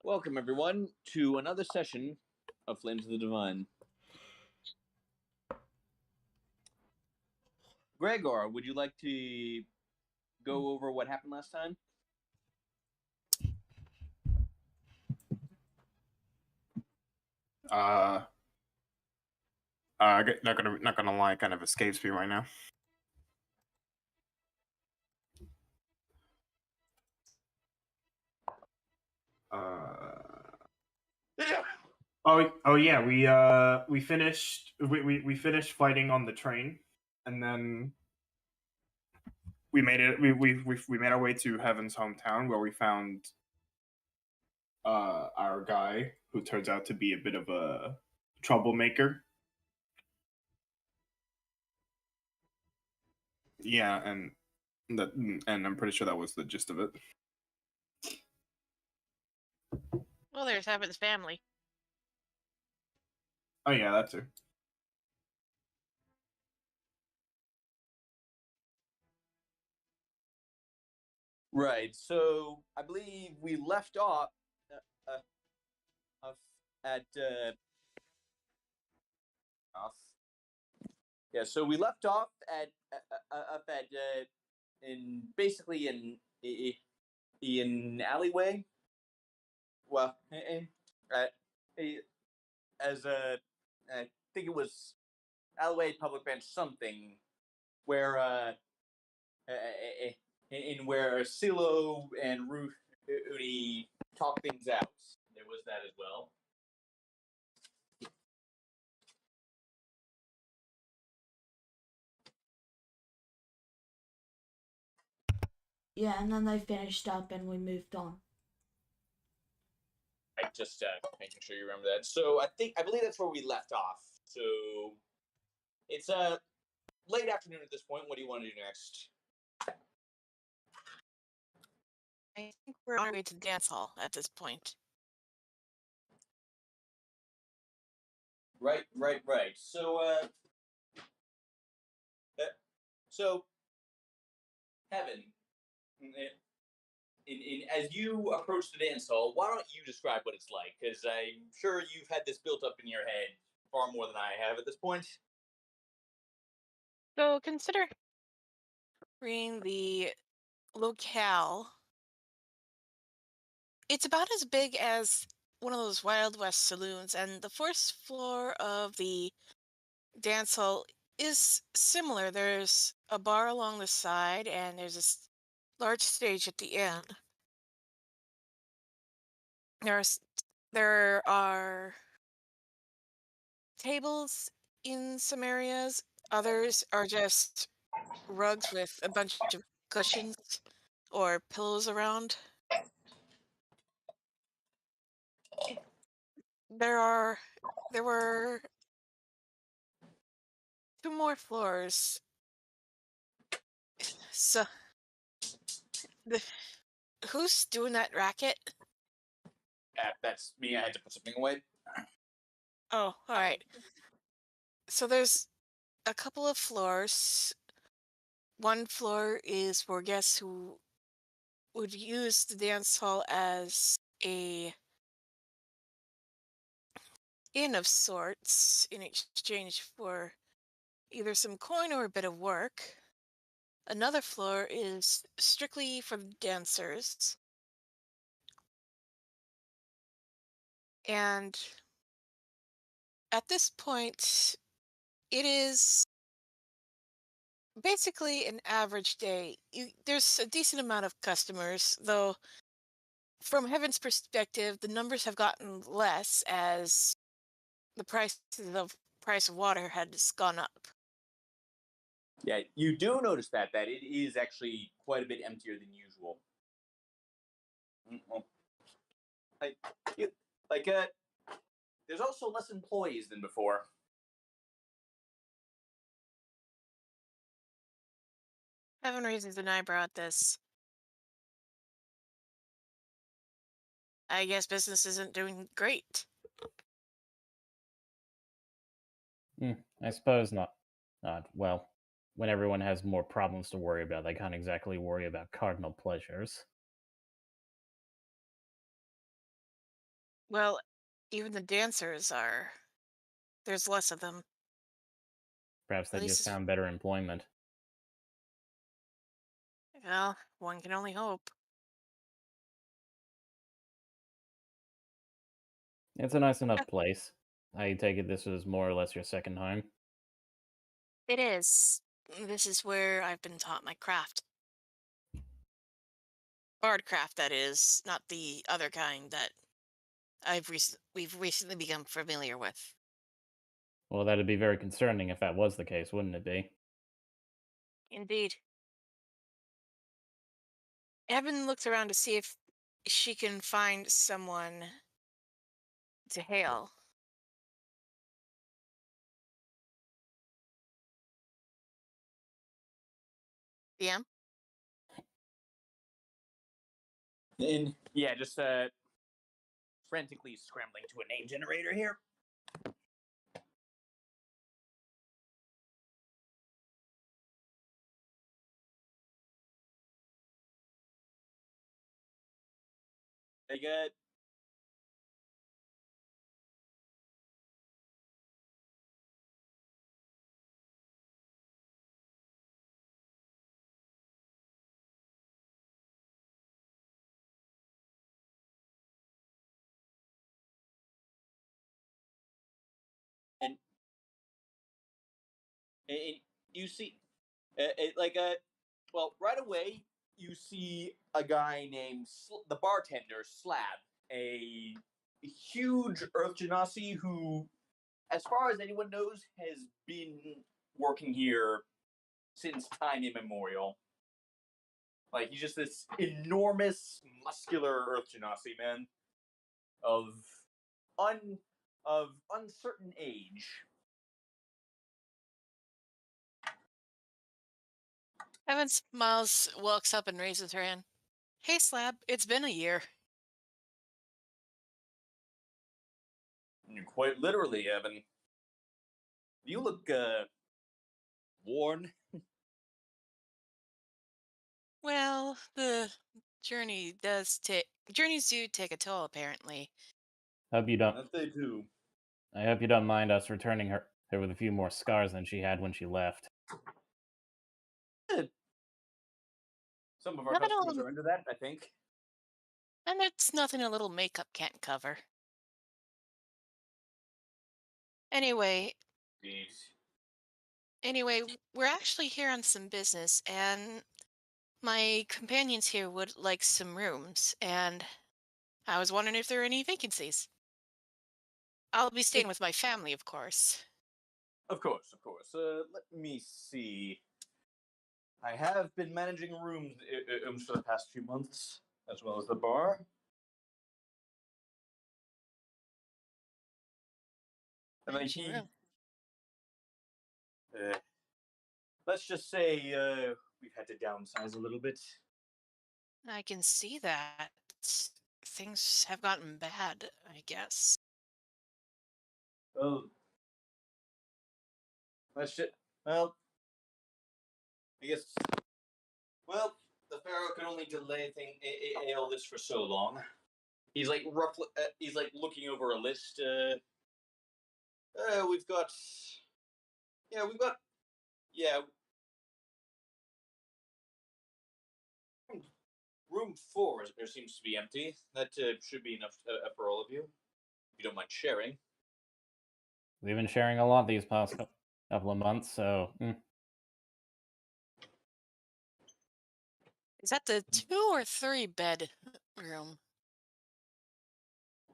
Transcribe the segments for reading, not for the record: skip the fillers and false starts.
Welcome, everyone, to another session of Flames of the Divine. Gregor, would you like to go over what happened last time? Not gonna lie, kind of escapes me right now. Oh yeah, we finished fighting on the train, and then we made it. We made our way to Heaven's hometown, where we found our guy, who turns out to be a bit of a troublemaker. Yeah, and I'm pretty sure that was the gist of it. Well, there's Heaven's family. Oh yeah, that too. Right. So I believe we left off at off. Yeah. So we left off at in basically in alleyway. Well, as a I think it was alleyway public bench something where in where Silo and Ruth Uni talk things out. There was that as well. Yeah, and then they finished up and we moved on. I just making sure you remember that. So I believe that's where we left off. So it's late afternoon at this point. What do you want to do next? I think we're on our way to the dance hall at this point. Right. So Heaven, as you approach the dance hall, why don't you describe what it's like? Because I'm sure you've had this built up in your head far more than I have at this point. So consider the locale. It's about as big as one of those Wild West saloons, and the first floor of the dance hall is similar. There's a bar along the side, and there's this large stage at the end. There are tables in some areas. Others are just rugs with a bunch of cushions or pillows around. There were 2 more floors. So who's doing that racket? That's me. I had to put something away. Oh, all right. So there's a couple of floors. One floor is for guests who would use the dance hall as a inn of sorts in exchange for either some coin or a bit of work. Another floor is strictly for the dancers. And at this point, it is basically an average day. There's a decent amount of customers, though from Heaven's perspective, the numbers have gotten less as the price of water has gone up. Yeah, you do notice that it is actually quite a bit emptier than usual. Well, there's also less employees than before. Heaven raises an eyebrow at this. I guess business isn't doing great. I suppose not. Well, when everyone has more problems to worry about, they can't exactly worry about cardinal pleasures. Well, even the dancers are. There's less of them. Perhaps At they least, just found better employment. well, one can only hope. It's a nice enough place. I take it this was more or less your second home. It is. This is where I've been taught my craft. Bardcraft, that is, not the other kind that we've recently become familiar with. Well, that'd be very concerning if that was the case, wouldn't it be? Indeed. Evan looks around to see if she can find someone to hail. DM? And yeah, just frantically scrambling to a name generator here. Very good. And you see, well, right away you see a guy named the bartender Slab, a huge Earth Genasi who, as far as anyone knows, has been working here since time immemorial. Like he's just this enormous, muscular Earth Genasi man of un of uncertain age. Evan smiles, walks up, and raises her hand. Hey, Slab, it's been a year. Quite literally, Evan. You look worn. Well, the journeys do take a toll, apparently. Hope you don't. That they do. I hope you don't mind us returning her with a few more scars than she had when she left. Some of our Not customers all, are into that, I think. and it's nothing a little makeup can't cover. Anyway, Jeez. anyway, we're actually here on some business, and my companions here would like some rooms, and I was wondering if there are any vacancies. I'll be staying with my family, of course. Of course, of course. Let me see. I have been managing rooms for the past few months, as well as the bar. And then Managing room. let's just say we've had to downsize a little bit. I can see that. Things have gotten bad, I guess. Well, let's just, well, I guess, well, the Pharaoh can only delay all this for so long. He's like roughly, he's like looking over a list. We've got, we've got, yeah, room 4 there seems to be empty. That should be enough for all of you, if you don't mind sharing. We've been sharing a lot these past couple of months, so Is that the 2 or 3 bed room?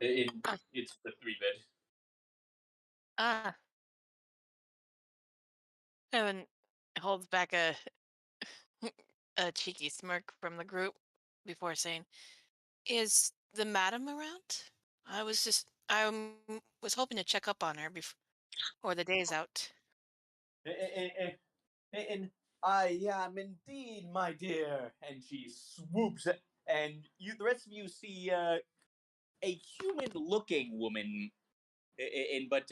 It's the 3-bed. Ah, Evan holds back a cheeky smirk from the group before saying, "Is the madam around? I was hoping to check up on her before the day's out." And I am indeed, my dear. And she swoops, and the rest of you see a human-looking woman, in but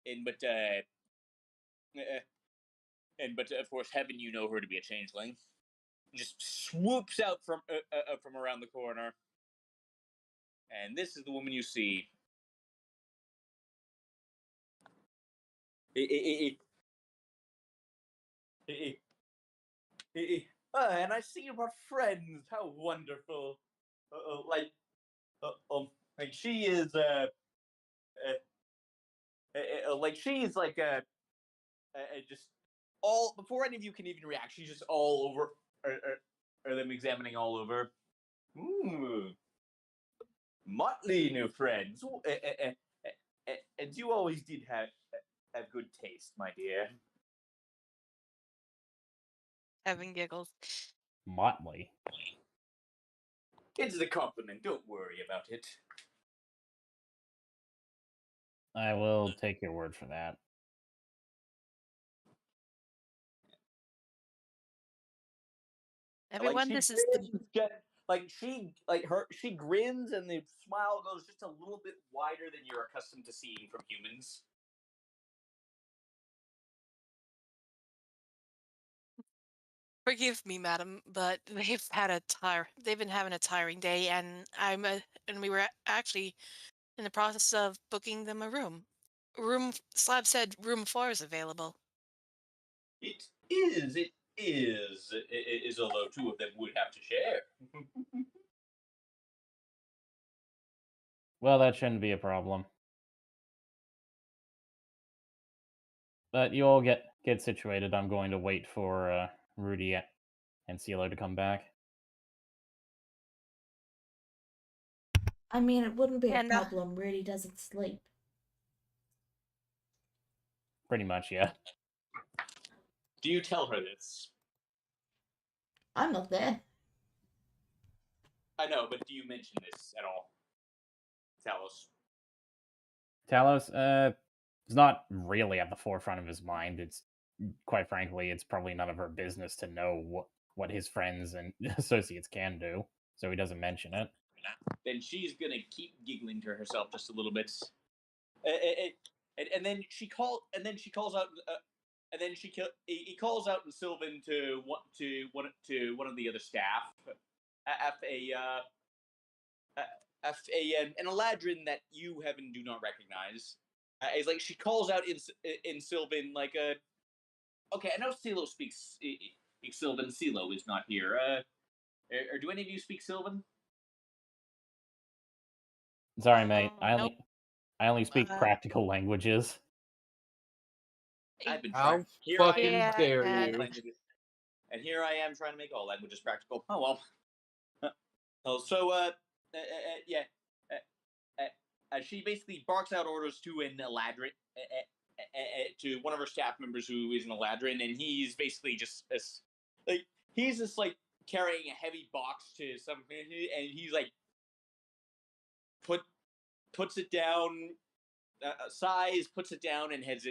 in but uh, and but of course, heaven, you know her to be a changeling. Just swoops out from around the corner. and this is the woman you see. And I see you brought friends. How wonderful! Like, like she is like she's like just all before any of you can even react. She's just all over, or them examining all over. Ooh, motley new friends. And you always did have good taste, my dear. Evan giggles. Motley. It's a compliment. Don't worry about it. I will take your word for that. Everyone, this is the she grins and the smile goes just a little bit wider than you're accustomed to seeing from humans. Forgive me, madam, but they've been having a tiring day, and and we were actually in the process of booking them a room. Slab said room 4 is available. It is, although two of them would have to share. Well, that shouldn't be a problem. But you all get situated. I'm going to wait for Rudy and CeeLo to come back. I mean, it wouldn't be a And, problem. Rudy doesn't sleep. Pretty much, yeah. Do you tell her this? I'm not there. I know, but do you mention this at all? Talos. Talos, is not really at the forefront of his mind. It's quite frankly, it's probably none of her business to know what his friends and associates can do, so he doesn't mention it. Then she's gonna keep giggling to herself just a little bit, and then she calls out, and then he calls out in Sylvan to one of the other staff, an Eladrin that you have and do not recognize. It's like she calls out in Sylvan like okay, I know CeeLo speaks Sylvan. CeeLo is not here. Or do any of you speak Sylvan? Sorry, mate. Nope. I only speak practical languages. I've been How trying. Here fucking I am trying dare to make you. languages, and here I am trying to make all languages practical. Oh well. So yeah. She basically barks out orders to an Eladrin, to one of her staff members who is an Eladrin, and he's basically just like he's just like carrying a heavy box to something, and he's like puts it down, sighs, puts it down, and heads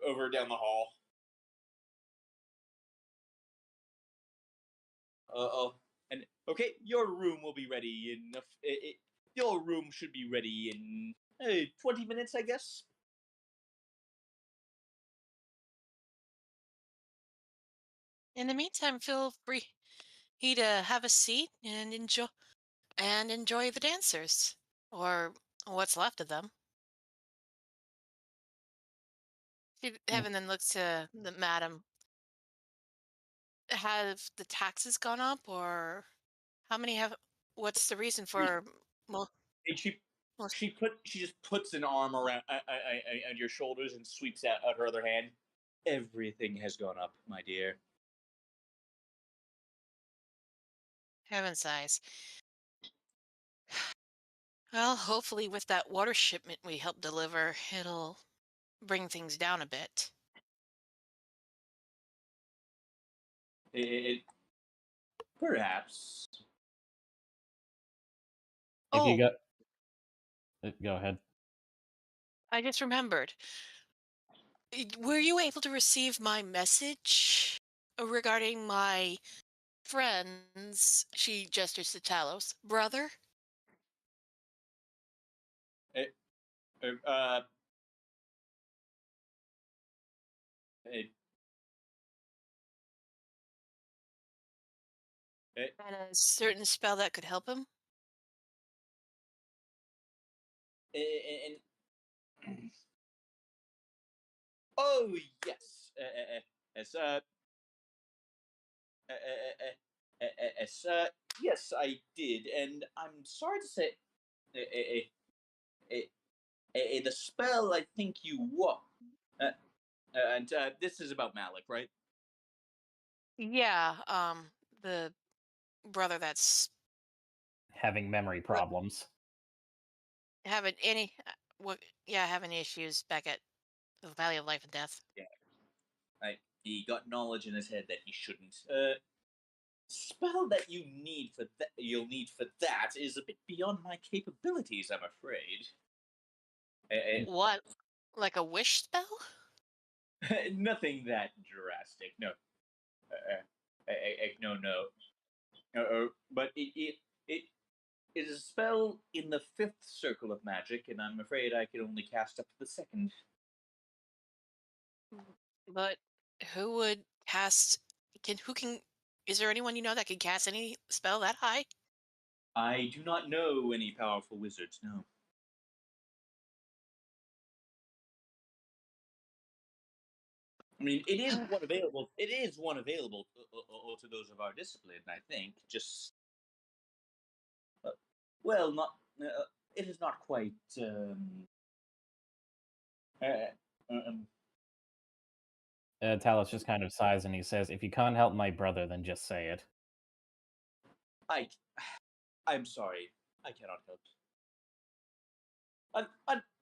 over down the hall. And okay, your room will be ready in your room should be ready in 20 minutes, I guess. In the meantime, feel free to have a seat and enjoy the dancers, or what's left of them. Heaven then looks to the madam. Have the taxes gone up, or how many have? What's the reason for? Well, And she just puts an arm around your shoulders and sweeps out her other hand. Everything has gone up, my dear. Heaven sighs. Well, hopefully, with that water shipment we helped deliver, it'll bring things down a bit. It perhaps. If you Oh, go ahead. I just remembered. Were you able to receive my message regarding my friend's, she gestures to Talos, brother? It, uh, it, And a certain spell that could help him? And oh yes, as uh, uh, as yes, I did, and I'm sorry to say, uh, the spell I think you what, and this is about Malik, right? Yeah, the brother that's Having memory what problems. having any what yeah, having issues back at the Valley of Life and Death. Yeah, right. He got knowledge in his head that he shouldn't. Spell that you'll need for that is a bit beyond my capabilities, I'm afraid. What? Like a wish spell? Nothing that drastic. No. No, no. But it is a spell in the fifth circle of magic, and I'm afraid I can only cast up to the second. But who would cast who can is there anyone you know that can cast any spell that high? I do not know any powerful wizards, no. I mean, it is one available. It is one available to those of our discipline. I think. Just well, not. It is not quite. Uh, um, Talos just kind of sighs and he says, "If you can't help my brother, then just say it." I. I'm sorry. I cannot help.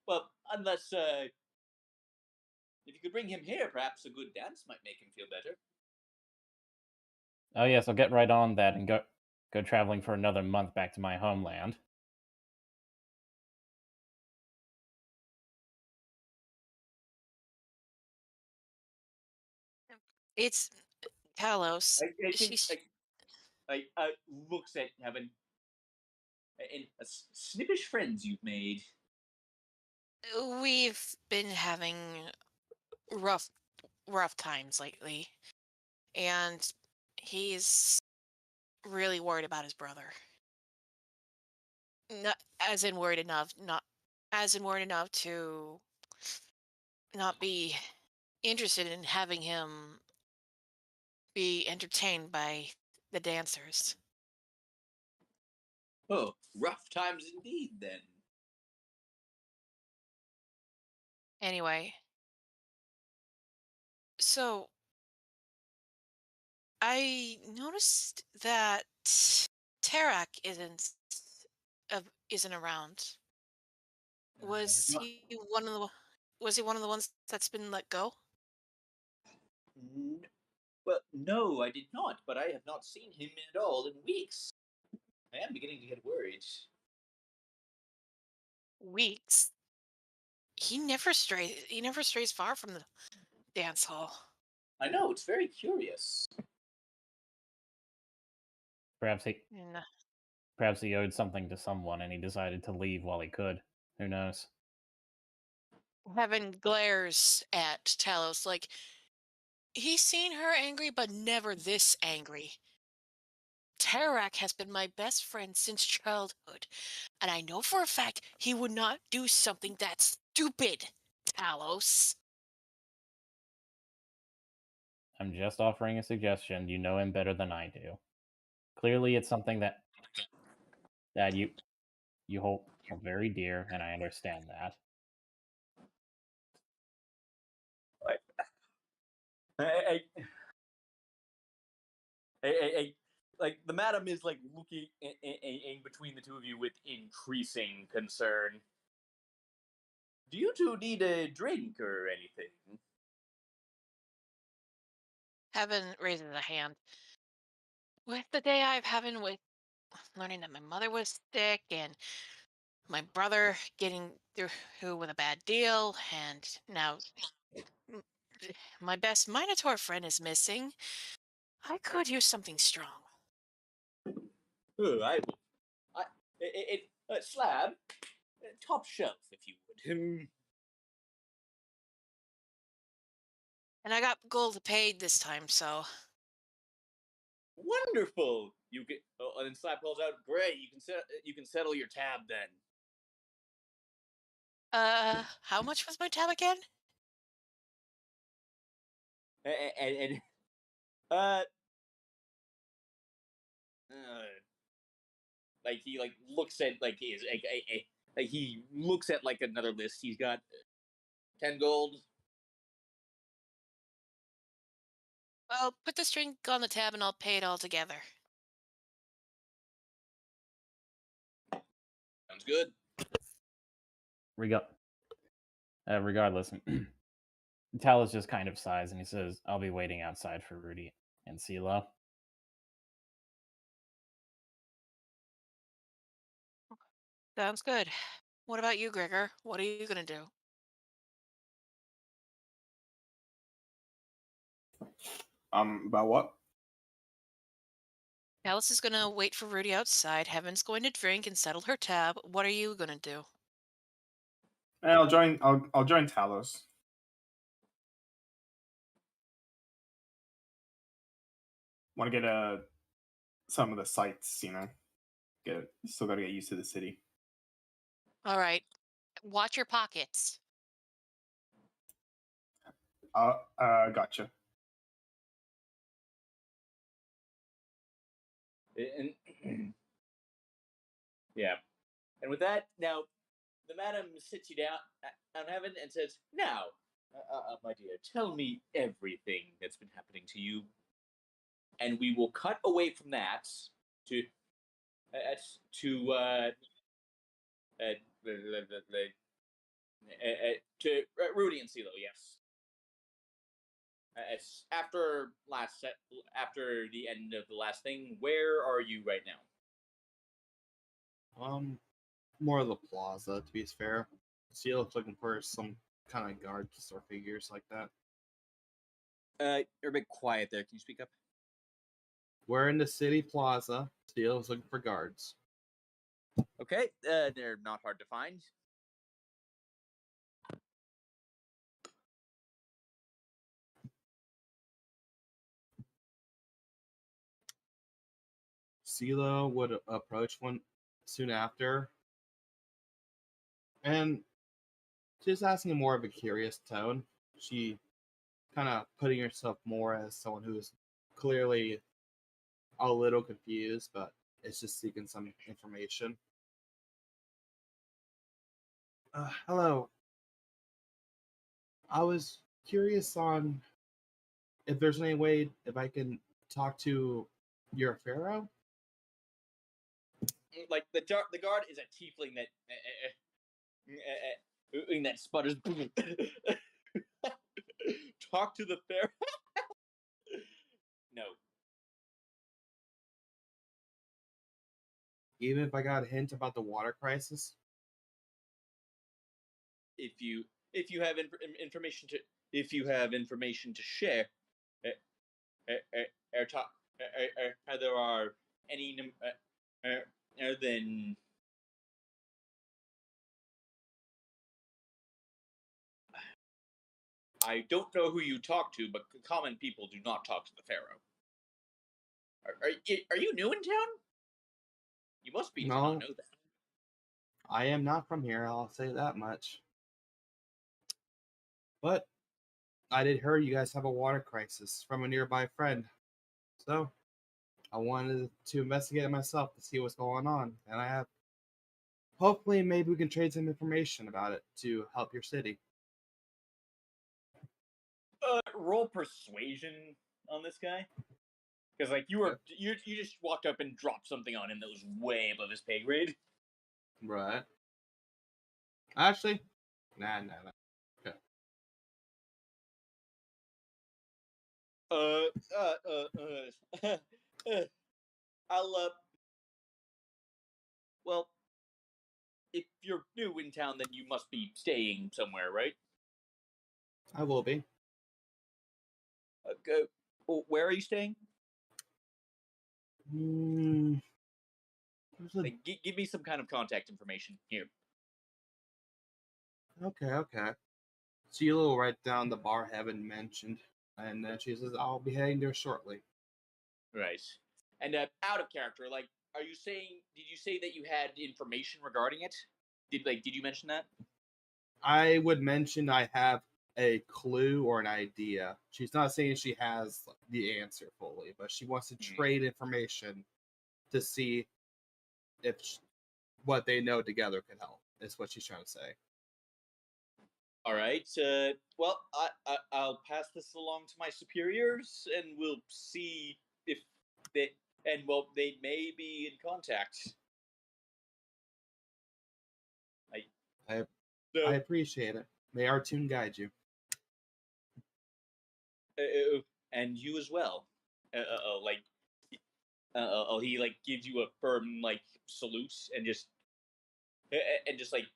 Well, unless if you could bring him here, perhaps a good dance might make him feel better. Oh yes, I'll get right on that and go traveling for another month back to my homeland. It's Talos. I think She's looks at Heaven and snippish friends you've made. we've been having rough rough times lately, and he's really worried about his brother. Not as in worried enough, not as in worried enough to not be interested in having him be entertained by the dancers. Oh, rough times indeed. Then Anyway, so I noticed that Tarak isn't around. Was not. he one of the was he one of the ones that's been let go? Well, no, I did not. But I have not seen him at all in weeks. I am beginning to get worried. Weeks. He never strays far from the dance hall. I know it's very curious. Perhaps he And perhaps he owed something to someone and he decided to leave while he could. Who knows? Heaven glares at Talos like he's seen her angry, but never this angry. Tarak has been my best friend since childhood, and I know for a fact he would not do something that stupid, Talos. I'm just offering a suggestion. You know him better than I do. Clearly, it's something that you hold very dear, and I understand that. I, like the madam is like looking in between the two of you with increasing concern. Do you two need a drink or anything? Heaven raises a hand. With the day I've having with learning that my mother was sick and my brother getting through with a bad deal, and now m- my best Minotaur friend is missing, I could use something strong. Oh, I will. Slab, top shelf, if you would. And I got gold paid this time, so Wonderful. You get, and then Slap calls out, "Great, you can settle your tab then." How much was my tab again? And uh, like he like looks at like his like he looks at like another list. He's got 10 gold. Well, put the string on the tab and I'll pay it all together. Sounds good. Regardless, Talus just kind of sighs and he says, "I'll be waiting outside for Rudy and CeeLo." Sounds good. What about you, Gregor? What are you gonna do? About what? Alice is gonna wait for Rudy outside. Heaven's going to drink and settle her tab. What are you gonna do? I'll join. I'll join Talos. Want to get some of the sights, still got to get used to the city. All right. Watch your pockets. Gotcha. And yeah, and with that, now the madam sits you down on Heaven and says, "Now, my dear, tell me everything that's been happening to you." And we will cut away from that to to Rudy and CeeLo. Yes. After the end of the last thing, where are you right now? More of the plaza, to be fair. Seal's looking for some kind of guards or figures like that. You're a bit quiet there. Can you speak up? We're in the city plaza. Seal's looking for guards. Okay, they're not hard to find. CeeLo would approach one soon after, and just asking in more of a curious tone. She kind of putting herself more as someone who is clearly a little confused, but is just seeking some information. Hello. I was curious on if there's any way if I can talk to your pharaoh. Like the guard is a tiefling that sputters. Talk to the pharaoh. No. Even if I got a hint about the water crisis. If you have information to share, there are any then I don't know who you talk to, but common people do not talk to the pharaoh. Are you new in town? You must be to not know that. I am not from here, I'll say that much. But I did hear you guys have a water crisis from a nearby friend. So I wanted to investigate it myself to see what's going on. And I have hopefully maybe we can trade some information about it to help your city. Roll persuasion on this guy. Because like you just walked up and dropped something on him that was way above his pay grade. Right. Actually, nah. Okay. I'll well, if you're new in town, then you must be staying somewhere, right? I will be. Okay. Where are you staying? Like, give me some kind of contact information here. Okay. Sheila will write down the bar Heaven mentioned, and then she says, I'll be heading there shortly. Right. And out of character, like, are you saying? Did you say that you had information regarding it? Did you mention that? I would mention I have a clue or an idea. She's not saying she has the answer fully, but she wants to trade information to see if what they know together could help. Is what she's trying to say. All right. Well, I'll pass this along to my superiors, and we'll see if they they may be in contact. I appreciate it. May our tune guide you. And you as well. He like gives you a firm like salute and just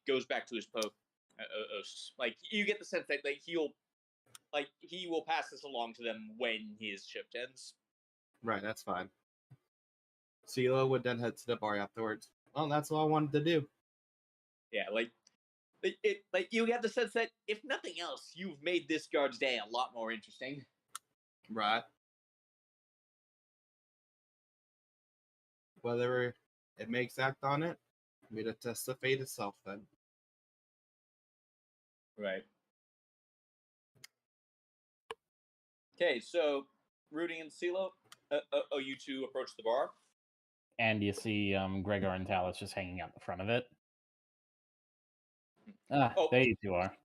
goes back to his post. Like you get the sense that like he will pass this along to them when his shift ends. Right, that's fine. CeeLo would then head to the bar afterwards. Well, that's all I wanted to do. Yeah, like you get the sense that if nothing else, you've made this guard's day a lot more interesting. Right. Whether it makes act on it, we to test the fate itself then. Right. Okay, so Rudy and CeeLo, you two approach the bar. And you see Gregor and Talus just hanging out the front of it. There you two are.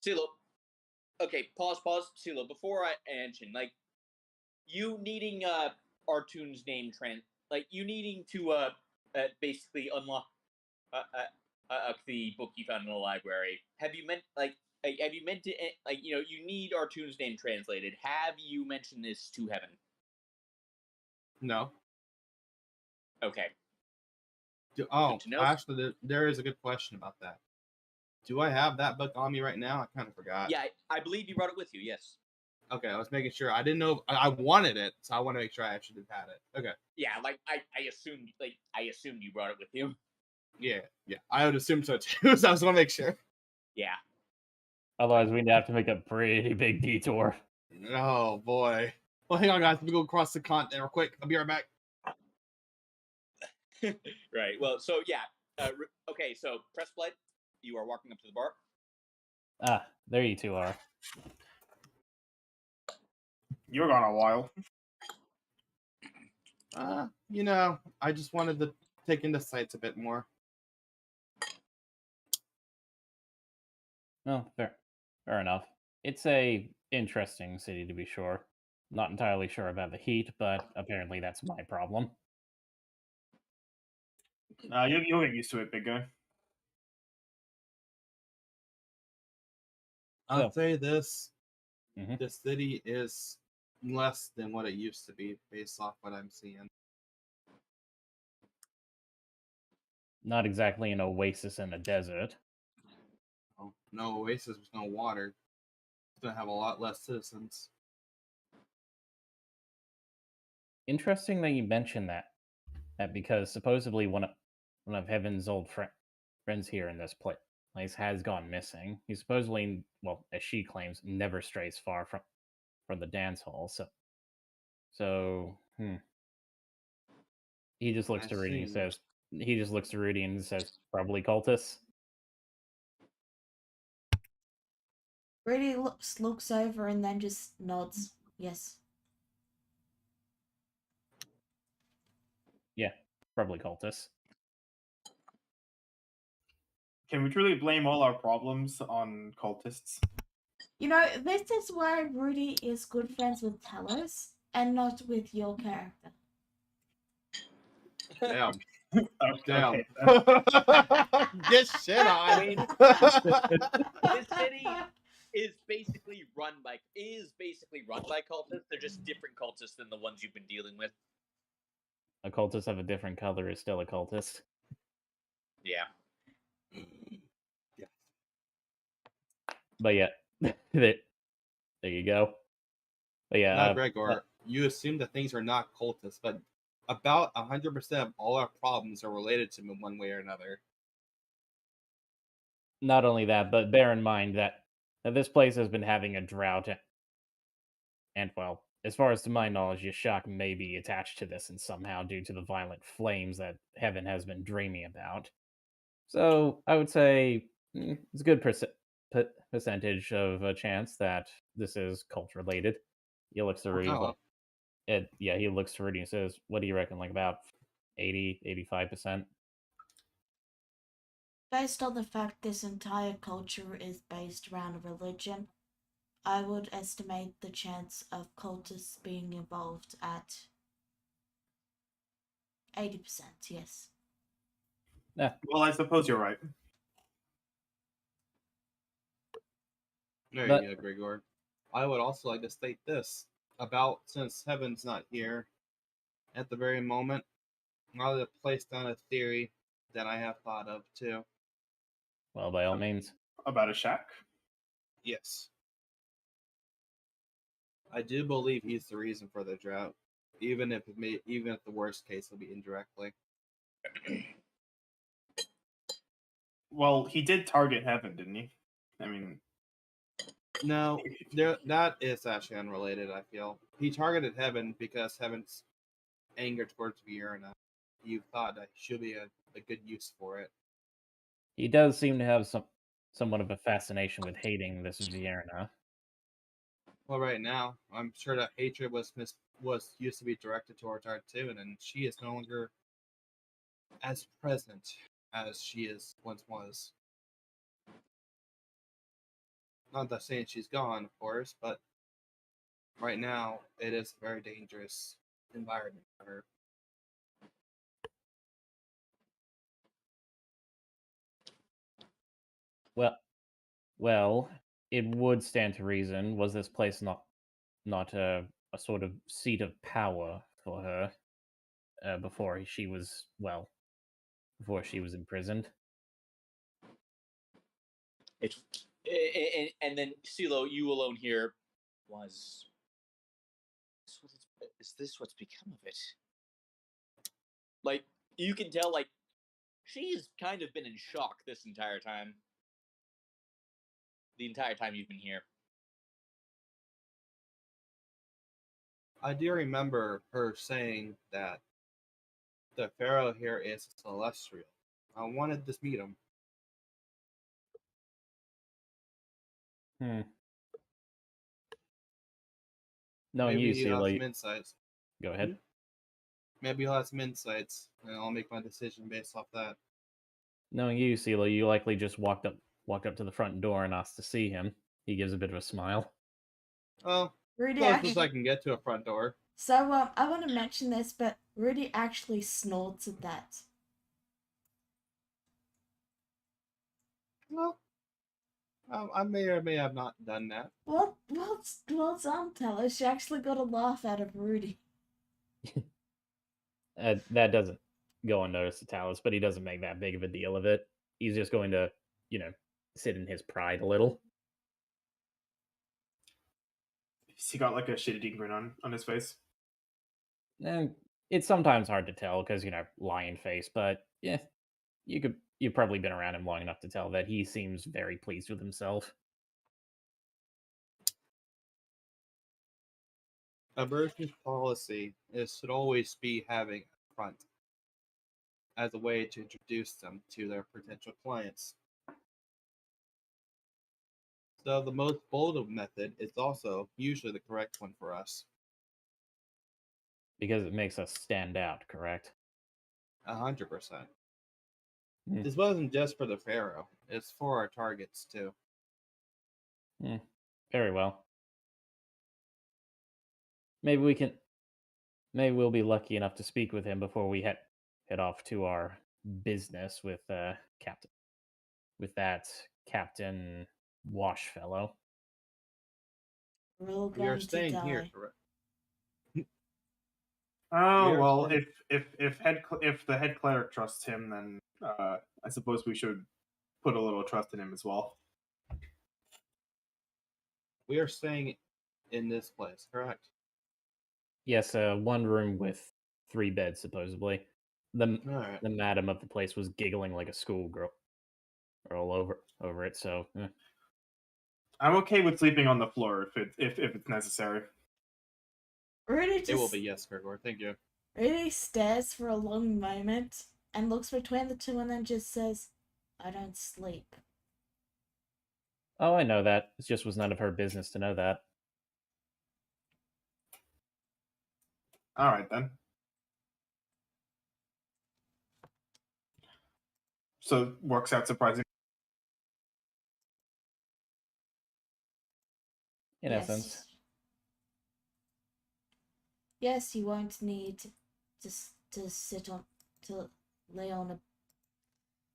CeeLo. Okay, pause. CeeLo, before I mention, like, you needing Artoon's name you needing to basically unlock the book you found in the library. Have you meant to you need Artoon's name translated? Have you mentioned this to Heaven? No. Okay. Actually, there is a good question about that. Do I have that book on me right now? I kind of forgot. Yeah, I believe you brought it with you. Yes. Okay, I was making sure. I didn't know. I wanted it, so I want to make sure I actually did have it. Okay. Yeah, like I assumed you brought it with you. Yeah. I would assume so too. So I just want to make sure. Yeah. Otherwise, we'd have to make a pretty big detour. Oh boy. Well, hang on, guys. Let me go across the continent real quick. I'll be right back. Right. Well, so yeah. Okay. So press play. You are walking up to the bar. There you two are. You were gone a while. I just wanted to take in the sights a bit more. Oh, fair enough. It's a interesting city to be sure. Not entirely sure about the heat, but apparently that's my problem. You'll get used to it, big guy. I'll say this. Mm-hmm. The city is less than what it used to be based off what I'm seeing. Not exactly an oasis in a desert. Oh, no oasis with no water. It's going to have a lot less citizens. Interesting that you mentioned that because supposedly one of Heaven's old friends here in this place has gone missing. He supposedly, well, as she claims, never strays far from the dance hall. So he just looks to Rudy and says, probably cultists. Rudy looks over and then just nods. Yes. Yeah, probably cultists. Can we truly blame all our problems on cultists? You know, this is why Rudy is good friends with Talos and not with your character. Damn. Okay. Get shit on. This city is basically run by cultists. They're just different cultists than the ones you've been dealing with. A cultist of a different color is still a cultist. Yeah. But yeah, there you go. But yeah, now, Gregor, you assume that things are not cultists, but about 100% of all our problems are related to them in one way or another. Not only that, but bear in mind that this place has been having a drought and well, as far as to my knowledge, Yashak may be attached to this and somehow due to the violent flames that Heaven has been dreaming about. So I would say it's a good percentage of a chance that this is cult related. He looks to Rudy. Oh, He looks to Rudy and says, "What do you reckon? Like about 80, 85%?" Based on the fact this entire culture is based around a religion, I would estimate the chance of cultists being involved at 80%, yes. Well, I suppose you're right. there But- you go, Grigor. I would also like to state this about since Heaven's not here at the very moment, I'll just place down a theory that I have thought of too. Well, by all means. About a shack? Yes. I do believe he's the reason for the drought, even if the worst case will be indirectly. Well, he did target Heaven, didn't he? I mean, No, that is actually unrelated. I feel he targeted Heaven because Heaven's anger towards Vierna. You thought that should be a good use for it. He does seem to have somewhat of a fascination with hating this Vierna. Well, right now, I'm sure that hatred was used to be directed towards her too, and she is no longer as present as she once was. Not that saying she's gone, of course, but right now it is a very dangerous environment for her. Well, it would stand to reason. Was this place not a sort of seat of power for her before she was imprisoned? And then CeeLo, you alone here was. Is this what's become of it? Like, you can tell, like, she's kind of been in shock this entire time. The entire time you've been here. I do remember her saying that the pharaoh here is celestial. I wanted to meet him. Knowing Maybe you, he'll have some Celia, insights. go ahead. Maybe he'll have some insights, and I'll make my decision based off that. Knowing you, Celia, you likely just walked up to the front door and asked to see him. He gives a bit of a smile. Well, Rudy closest actually... I can get to a front door. So, I want to mention this, but Rudy actually snorts at that. Well, I may or may have not done that. Well, some tell us she actually got a laugh out of Rudy. That doesn't go unnoticed to Talus, but he doesn't make that big of a deal of it. He's just going to, sit in his pride a little. he got like a shit-eating grin on his face. And it's sometimes hard to tell because, lion face, but yeah, you've probably been around him long enough to tell that he seems very pleased with himself. A merchant's policy should always be having a front as a way to introduce them to their potential clients. So the most bold method is also usually the correct one for us. Because it makes us stand out, correct? 100%. Hmm. This wasn't just for the pharaoh; it's for our targets too. Very well. Maybe we'll be lucky enough to speak with him before we head off to our business with Captain Wash fellow. We're all We are going to staying die. here, correct? Oh We're well, staying- if the head cleric trusts him, then I suppose we should put a little trust in him as well. We are staying in this place, correct? Yes, one room with 3 beds supposedly. The All right. the madam of the place was giggling like a schoolgirl all over it. So I'm okay with sleeping on the floor if it's necessary. Rudy It will just be yes, Gregor. Thank you. Rudy stares for a long moment and looks between the two and then just says, "I don't sleep." Oh, I know that. It just was none of her business to know that. All right then. So works out surprisingly. In essence. Yes, you won't need to sit on to lay on a.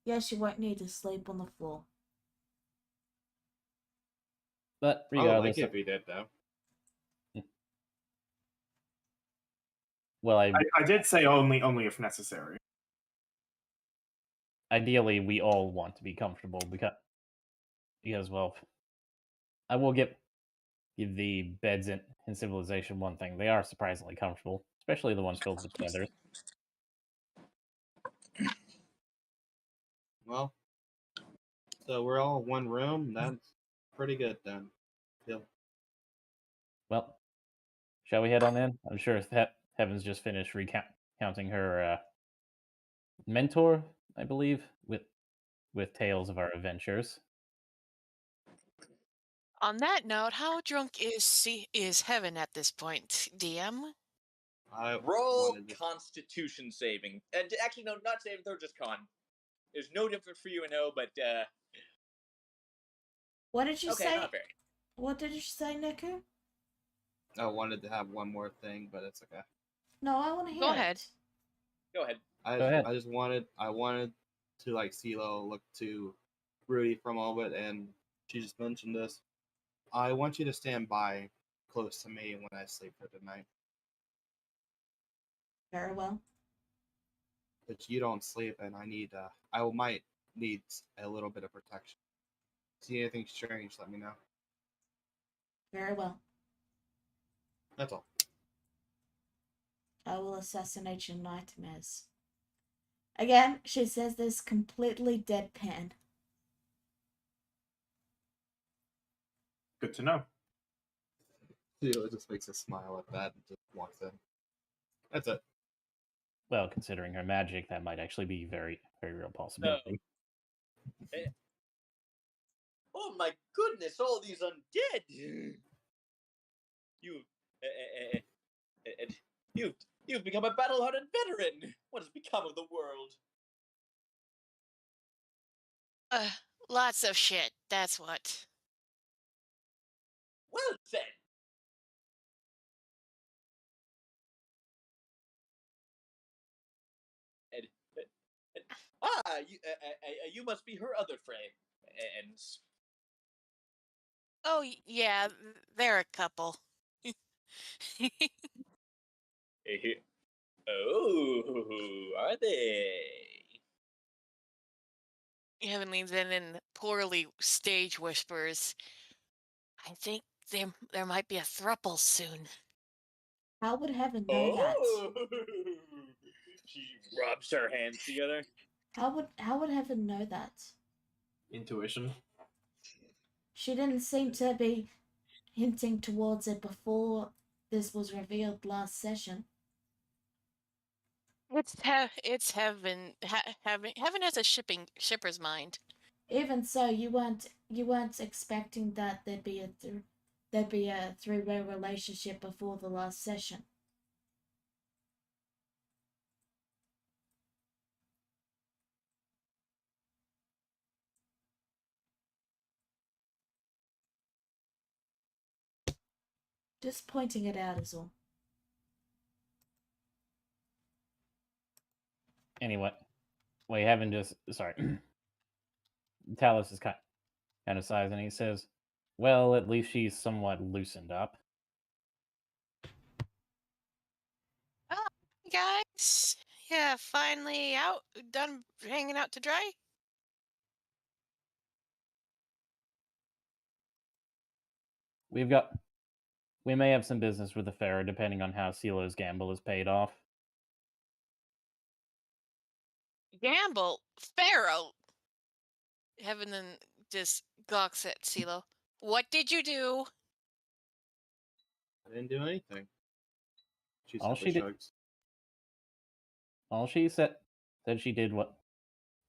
Yes, you won't need to sleep on the floor. But I would like regardless, it if he did, though. well, I did say only if necessary. ideally we all want to be comfortable because well, I will give the beds in Civilization one thing. They are surprisingly comfortable, especially the ones filled with feathers. Well, so we're all in one room. That's pretty good then. Yeah. Well, shall we head on in? I'm sure Heaven's just finished recounting her mentor, I believe, with tales of our adventures. On that note, how drunk is Heaven at this point, DM? I Roll wanted to- Constitution saving. And actually, no, not saving. They're just con. There's no difference for you and O, but What did you okay, say? not very. What did you say, Niku? I wanted to have one more thing, but it's okay. No, I want to hear Go ahead. it. Go ahead. Go ahead. I wanted to like CeeLo look to Rudy for a moment, and she just mentioned this. I want you to stand by close to me when I sleep for the night. Very well. But you don't sleep, and I might need a little bit of protection. See anything strange, let me know. Very well. That's all. I will assassinate your nightmares. Again, she says this completely deadpan. Good to know. CeeLo just makes a smile at that and just walks in. That's it. Well, considering her magic, that might actually be very, very real possibility. Oh my goodness! All these undead. You've become a battle-hardened veteran. What has become of the world? Lots of shit, that's what. Well said. You must be her other friends. Oh, yeah, there are a couple. Oh, are they? Heaven leans in and poorly stage whispers. I think there might be a throuple soon. How would Heaven know that? Oh, she rubs her hands together. How would Heaven know that? Intuition. She didn't seem to be hinting towards it before this was revealed last session. It's Heaven. Heaven has a shipper's mind. Even so, you weren't expecting that there'd be a three-way relationship before the last session. Just pointing it out is all. Anyway, we haven't just sorry. Talos is kind of sighs and he says, "Well, at least she's somewhat loosened up." Oh, guys, yeah, finally done hanging out to dry. We may have some business with the Pharaoh, depending on how CeeLo's gamble is paid off. Gamble, Pharaoh. Heaven then just gawks at CeeLo. What did you do? I didn't do anything. She All simply she did- shrugs. All she said she did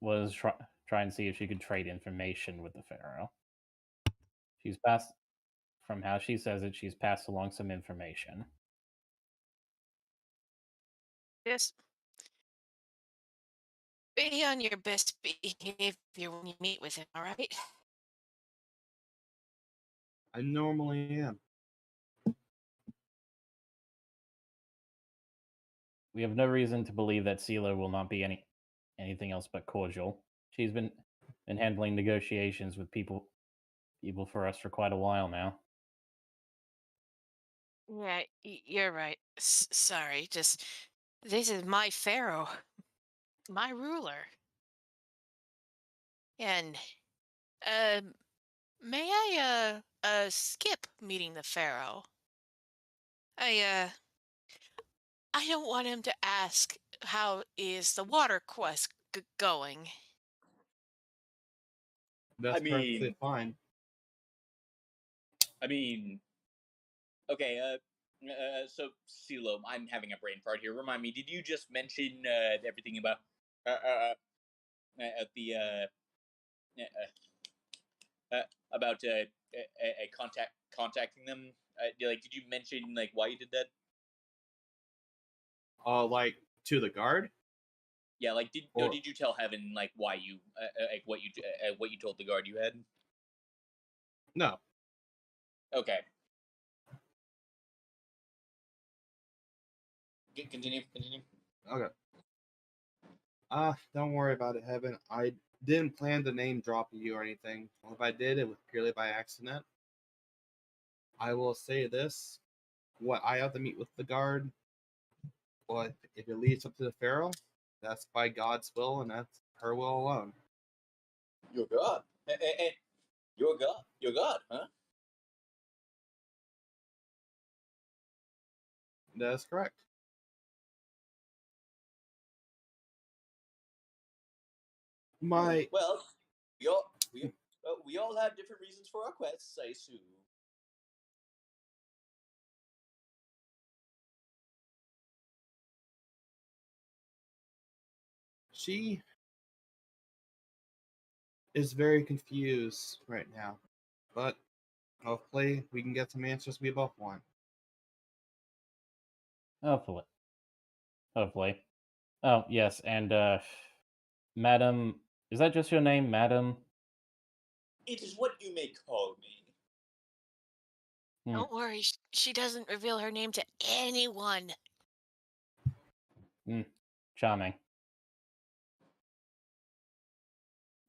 was try and see if she could trade information with the Pharaoh. She's passed, from how she says it, she's passed along some information. Just be on your best behavior when you meet with him, all right? I normally am. We have no reason to believe that CeeLo will not be anything else but cordial. She's been handling negotiations with people for us for quite a while now. Yeah, you're right. Sorry, just this is my pharaoh, my ruler. And may I skip meeting the pharaoh? I don't want him to ask how is the water quest going. That's perfectly mean- fine. I mean, okay. So CeeLo, I'm having a brain fart here. Remind me, did you just mention everything about the about a contacting them? Did you mention like why you did that? Like to the guard? Yeah, like did Or- did you tell Heaven like why you like what you told the guard you had? No. Okay. Continue. Okay. Don't worry about it, Heaven. I didn't plan to name drop you or anything. If I did, it was purely by accident. I will say this: what I have to meet with the guard, but if it leads up to the Pharaoh, that's by God's will, and that's her will alone. You're God. You're God. You're God, huh? That is correct. My Well, we all have different reasons for our quests, I assume. she is very confused right now, but hopefully we can get some answers we both want. Hopefully. Oh yes, and Madam, is that just your name, Madam? It is what you may call me. Don't worry, she doesn't reveal her name to anyone. Charming.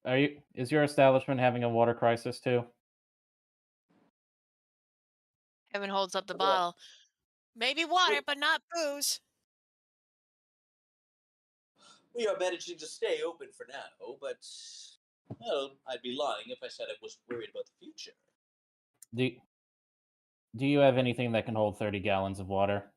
Is your establishment having a water crisis too? Evan holds up the What? bottle. Maybe water, Wait. but not booze. We are managing to stay open for now, but well, I'd be lying if I said I wasn't worried about the future. Do you have anything that can hold 30 gallons of water?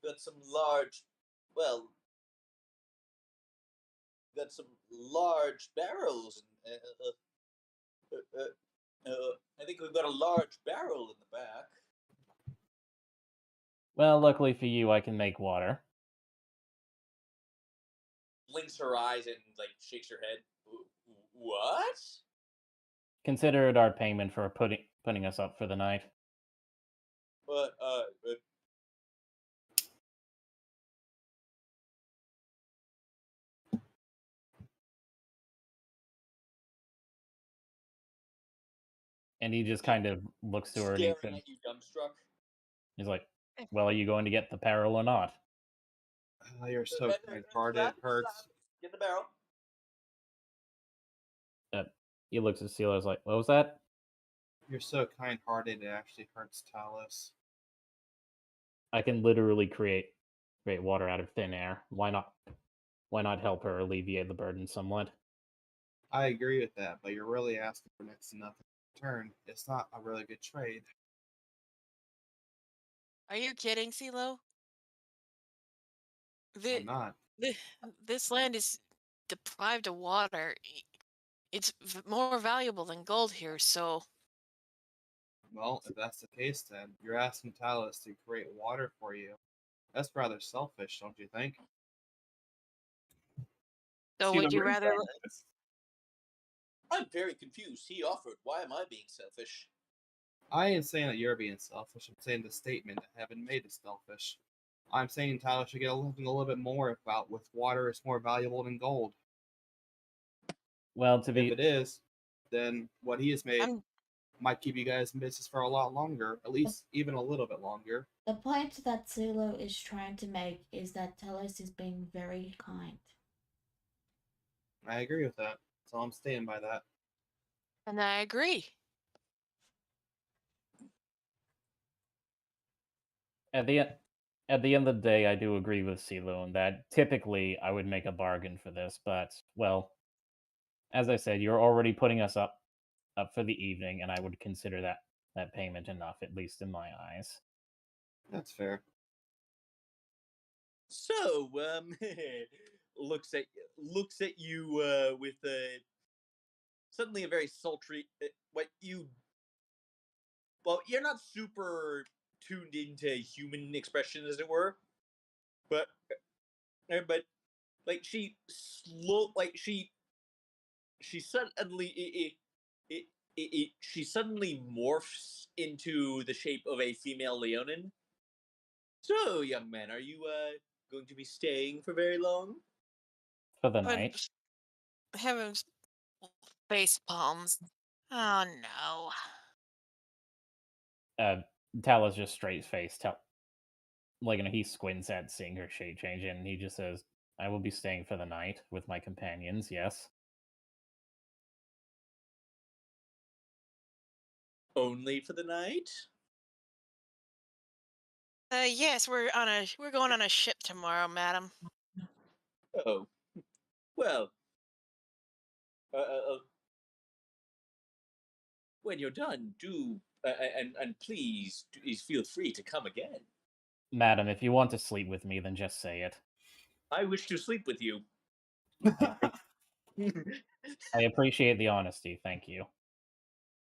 Got some large, well, got some large barrels. I think we've got a large barrel in the back. Well, luckily for you, I can make water. Blinks her eyes and like shakes her head. What? Consider it our payment for putting us up for the night. But And he just kind of looks to her and staring at you, dumbstruck. he's like, well, are you going to get the barrel or not? You're so kind-hearted, it hurts. Get the barrel. He looks at CeeLo, like, what was that? You're so kind-hearted, it actually hurts Talus. I can literally create water out of thin air. Why not help her alleviate the burden somewhat? I agree with that, but you're really asking for next to nothing in return. It's not a really good trade. Are you kidding, CeeLo? I'm not. This land is deprived of water. it's more valuable than gold here, so Well, if that's the case, then you're asking Talus to create water for you. That's rather selfish, don't you think? would you what are rather? saying is- I'm very confused. He offered. Why am I being selfish? I ain't saying that you're being selfish. I'm saying the statement that Heaven made is selfish. I'm saying Talus should get something a little bit more about with water is more valuable than gold. Well, to If be it is, then what he has made I'm might keep you guys in business for a lot longer, at least even a little bit longer. The point that Zulu is trying to make is that Telos is being very kind. I agree with that, so I'm staying by that. and I agree. at the end. At the end of the day, I do agree with CeeLo in that typically I would make a bargain for this, but well, as I said, you're already putting us up for the evening, and I would consider that payment enough, at least in my eyes. That's fair. So, looks at you with suddenly a very sultry. Well, you're not super tuned into human expression, as it were, but like she suddenly she suddenly morphs into the shape of a female Leonin. So, young man, are you going to be staying for very long? For the But night. heavens, face palms. Oh no. Tal's just straight face. Like, he squints at seeing her shape change, and he just says, "I will be staying for the night with my companions. Yes." Only for the night? Yes, we're going on a ship tomorrow, madam. Oh, well. Uh, uh, uh, when you're done, do and please feel free to come again. Madam, if you want to sleep with me, then just say it. I wish to sleep with you. I appreciate the honesty. Thank you.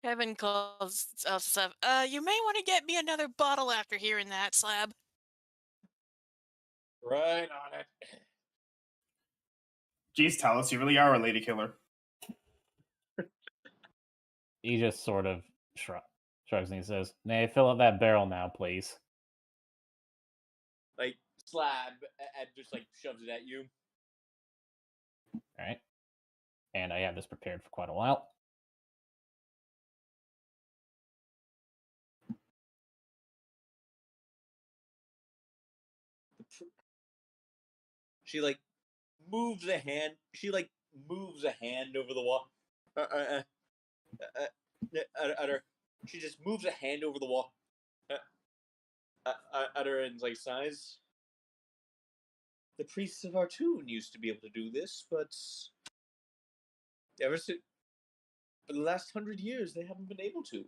Heaven calls us up. You may want to get me another bottle after hearing that, Slab. Right on it. Geez, Talus, you really are a lady killer. He just sort of shrugs and he says, "May I fill up that barrel now, please?" Like slab and just like shoves it at you. All right. And I had this prepared for quite a while. She like moves a hand. She like moves a hand over the wall. At her. She just moves a hand over the wall. At her and like sighs. The priests of Artun used to be able to do this, but ever since for the last 100 years, they haven't been able to.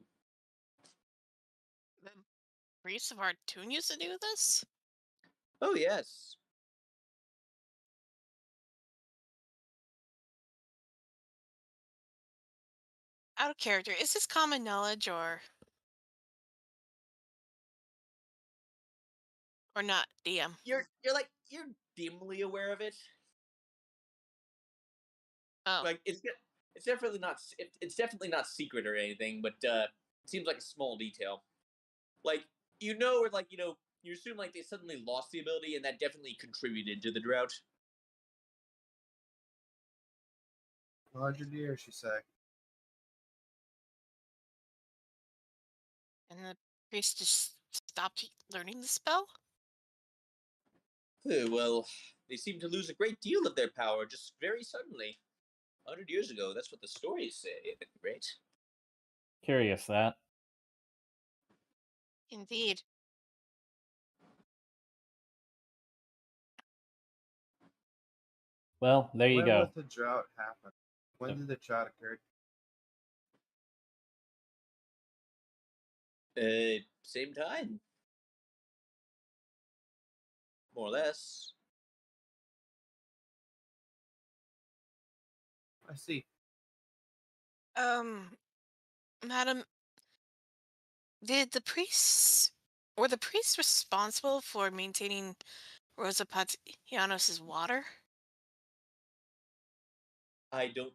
The priests of Artun used to do this? Oh yes. Out of character, is this common knowledge or not, DM? You're dimly aware of it. Oh, Like it's definitely not it's definitely not secret or anything, but it seems like a small detail. Like or like you assume like they suddenly lost the ability, and that definitely contributed to the drought. Roger dear, she say. and the priest just stopped learning the spell? Well, they seem to lose a great deal of their power just very suddenly. 100 years ago, that's what the stories say, right? Curious that. Indeed. Well, there you When go. was the drought happen? When did the drought occur? Same time, more or less. I see. Madam, did the priests were the priests responsible for maintaining Rosa Patianos' water? I don't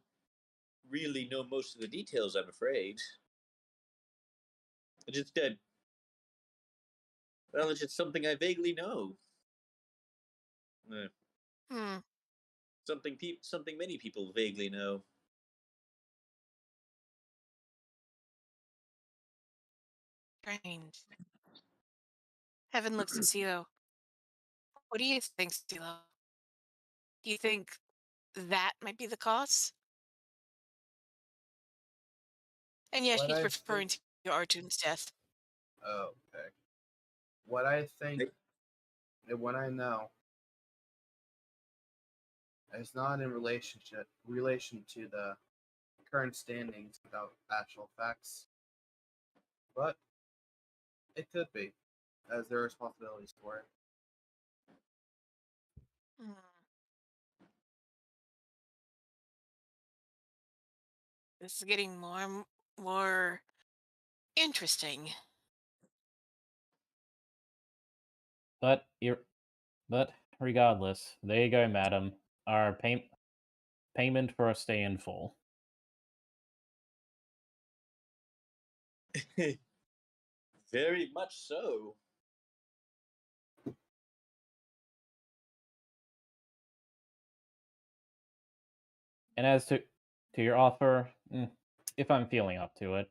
really know most of the details, I'm afraid. It's just well, it's just something I vaguely know. Hmm. Something many people vaguely know. Strange. Heaven looks at Silo. What do you think, Silo? Do you think that might be the cause? And yes, What she's I referring think. to Artun's death. Oh, okay. What I think and what I know is not in relation to the current standings without actual facts, but it could be, as there are responsibilities for it. Hmm. This is getting more interesting. But regardless, there you go, madam. Our payment for a stay in full. Very much so. And as to your offer, if I'm feeling up to it.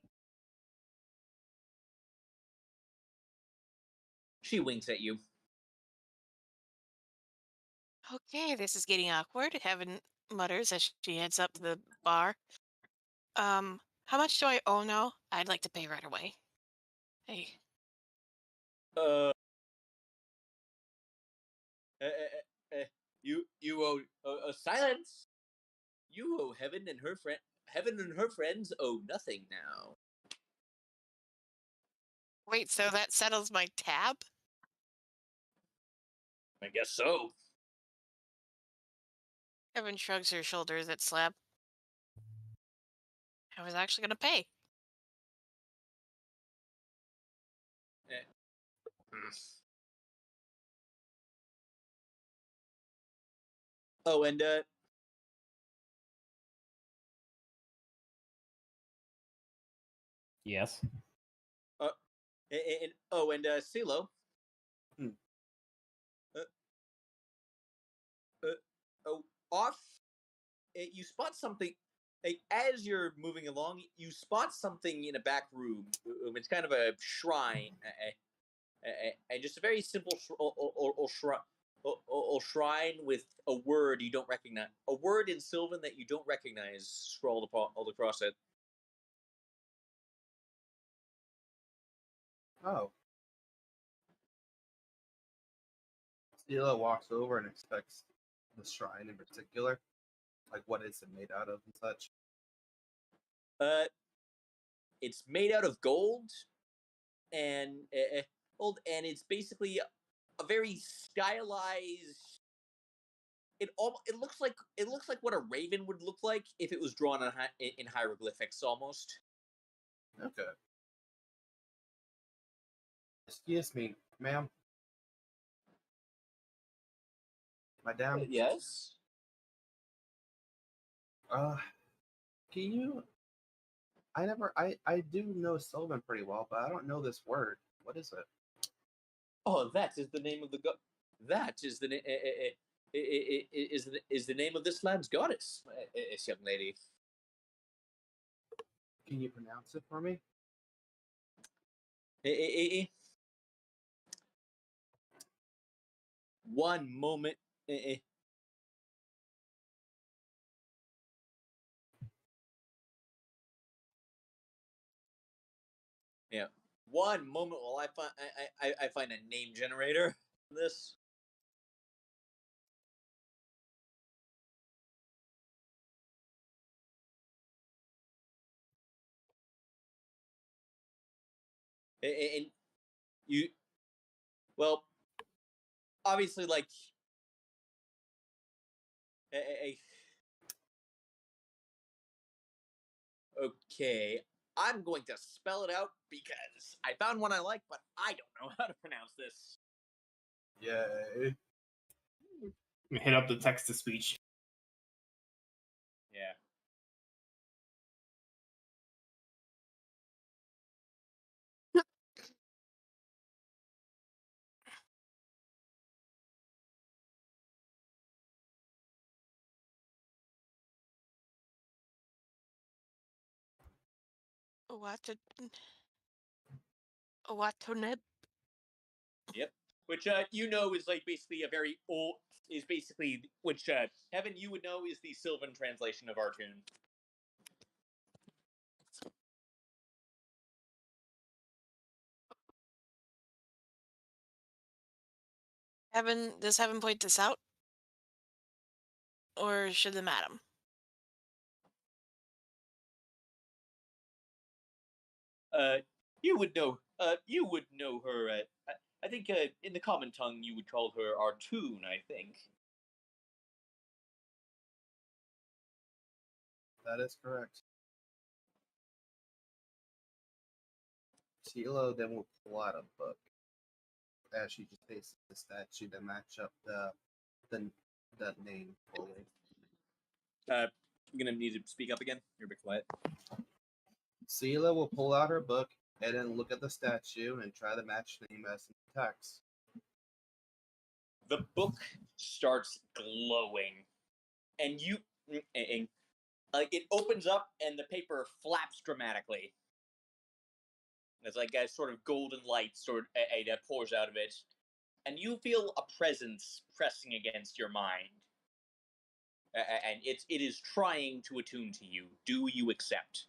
She winks at you. Okay, this is getting awkward. Heaven mutters as she heads up to the bar. How much do I owe now? I'd like to pay right away. Hey. Uh, eh, eh, you owe silence. You owe Heaven and her friend. Heaven and her friends owe nothing now. Wait, so that settles my tab? I guess so. Heaven shrugs her shoulders at Slab. I was actually going to pay. Oh, and Yes. Silo. Hmm. Off. You spot something. As you're moving along, you spot something in a back room. It's kind of a shrine, and just a very simple shrine with a word you don't recognize. A word in Sylvan that you don't recognize scrawled all across it. Oh. Stila walks over and inspects the shrine in particular, like what is it made out of and such. It's made out of gold, and it's basically a very stylized. It looks like what a raven would look like if it was drawn in hieroglyphics almost. Okay. Excuse me, ma'am. Madame. Yes. Can you? I do know Sylvan pretty well, but I don't know this word. What is it? Oh, that is the name of the god. That is the is the name of this land's goddess, this young lady. Can you pronounce it for me? One moment. Yeah. One moment while I find a name generator for this. And you, well, obviously, like, Okay, I'm going to spell it out because I found one I like, but I don't know how to pronounce this. Yay. Hit up the text to speech. Yeah. Watoneb. Yep. Which you know is like basically a very old is basically which Heaven you would know is the Sylvan translation of Artoon. Does Heaven point this out? Or should the madam? You would know. You would know her. I think in the common tongue you would call her Artoon. I think. That is correct. Tilo then will pull out a book as she just faces the statue to match up the name fully. I'm gonna need to speak up again. You're a bit quiet. Sela will pull out her book and then look at the statue and try to match the name as in the text. The book starts glowing, and it opens up, and the paper flaps dramatically. There's like a sort of golden light that pours out of it, and you feel a presence pressing against your mind, and it is trying to attune to you. Do you accept?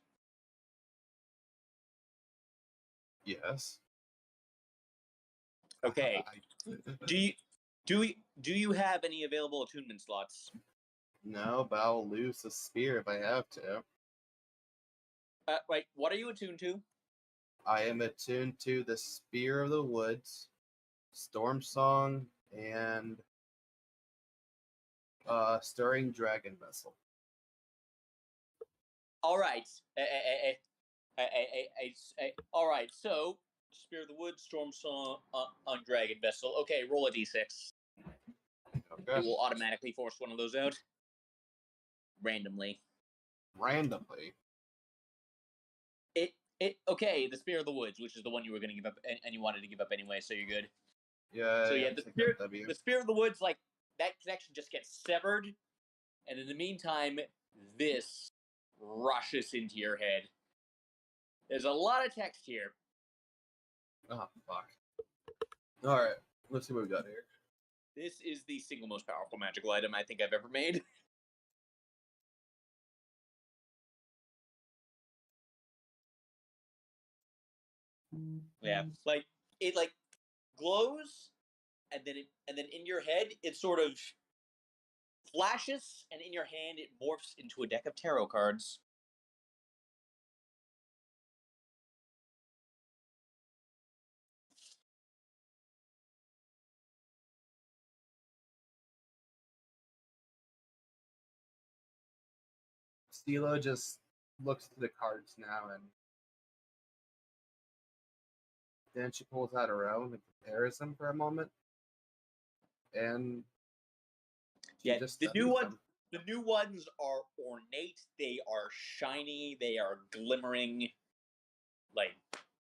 Yes. Okay. Do you have any available attunement slots? No, but I'll lose the spear if I have to. Right. What are you attuned to? I am attuned to the Spear of the Woods, Storm Song, and Stirring Dragon Vessel. All right. All right. So, Spear of the Woods, Storm Song, on Dragon Vessel. Okay, roll a d6. Okay. It will automatically force one of those out randomly. Randomly. Okay. The Spear of the Woods, which is the one you were going to give up, and you wanted to give up anyway, so you're good. Yeah. So yeah, W. the Spear of the Woods, like that connection just gets severed, and in the meantime, this rushes into your head. There's a lot of text here. Oh fuck. All right. Let's see what we got here. This is the single most powerful magical item I think I've ever made. Yeah, like it like glows, and then in your head it sort of flashes, and in your hand it morphs into a deck of tarot cards. Stilo just looks at the cards now, and then she pulls out her own and compares them for a moment, and she Yeah, just the new studies ones. them. The new ones are ornate. They are shiny. They are glimmering. Like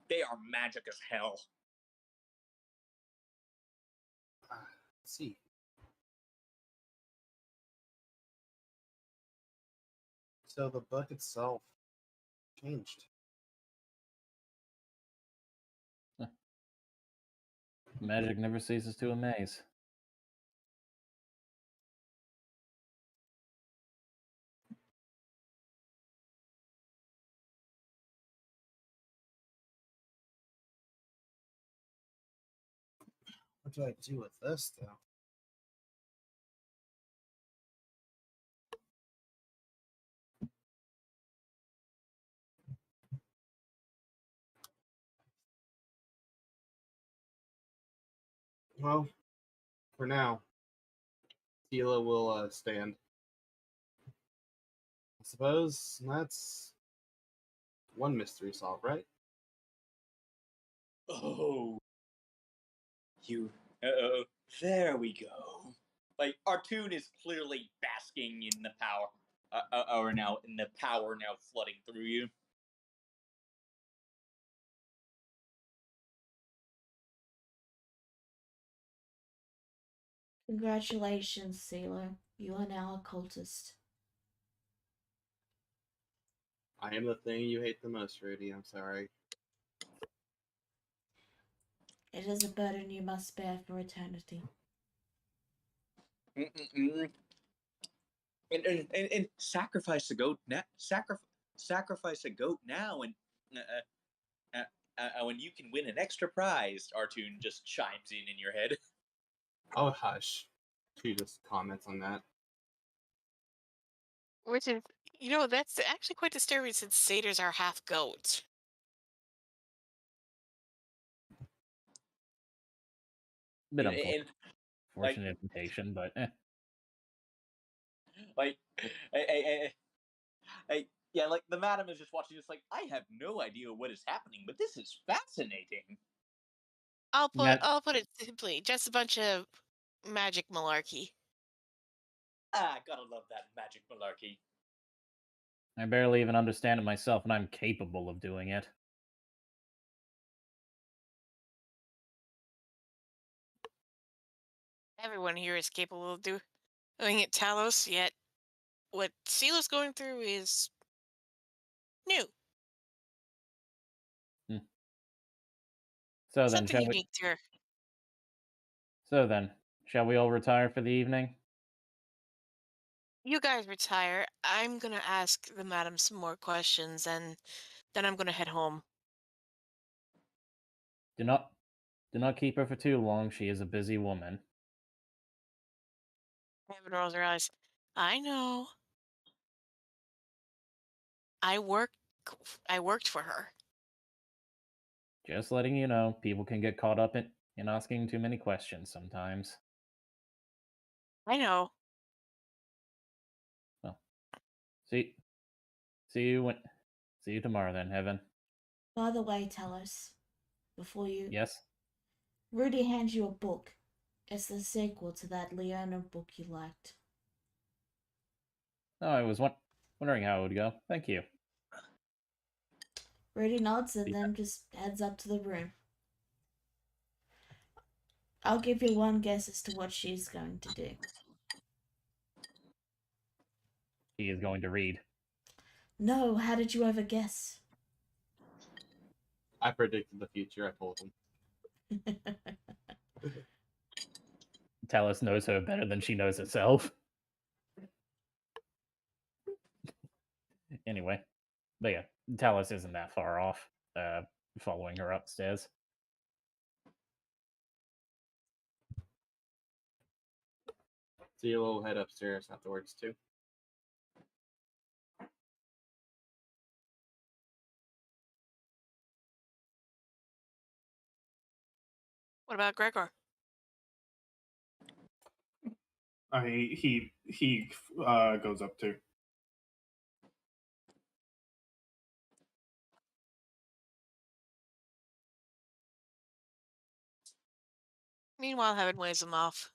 they are magic as hell. Let's see. So the book itself changed. Magic never ceases to amaze. What do I do with this, though? Well, for now, Tila will stand. I suppose that's one mystery solved, right? Oh, you. There we go. Like Artoon is clearly basking in the power, or now in the power now flooding through you. Congratulations, Sailor. You are now a cultist. I am the thing you hate the most, Rudy. I'm sorry. It is a burden you must bear for eternity. And sacrifice a goat now. Sacrifice a goat now, and when you can win an extra prize. Artoon just chimes in your head. Oh, hush. She just comments on that. Which is, that's actually quite disturbing since satyrs are half goat. Bit And, unfortunate invitation, but like, yeah, like the madam is just watching. Just like, I have no idea what is happening, but this is fascinating. I'll That- put it simply, just a bunch of magic malarkey. Gotta love that magic malarkey. I barely even understand it myself, and I'm capable of doing it. Everyone here is capable of doing it, Talos, yet what Sila's going through is new. So then, Something unique to her. Shall we all retire for the evening? You guys retire. I'm gonna ask the madam some more questions, and then I'm gonna head home. Do not keep her for too long. She is a busy woman. Evan rolls her eyes. I know. I worked for her. Just letting you know, people can get caught up in asking too many questions sometimes. I know. Well, see you tomorrow then, Heaven. By the way, Talos, before you... Yes? Rudy hands you a book. It's the sequel to that Leona book you liked. Oh, I was wondering how it would go. Thank you. Rudy nods and Yeah. then just heads up to the room. I'll give you one guess as to what she's going to do. He is going to read. No, how did you ever guess? I predicted the future, I told him. Talos knows her better than she knows herself. Anyway, but yeah, Talos isn't that far off, following her upstairs. So you'll head upstairs afterwards, too. What about Gregor? He goes up too. Meanwhile, Heaven waves him off.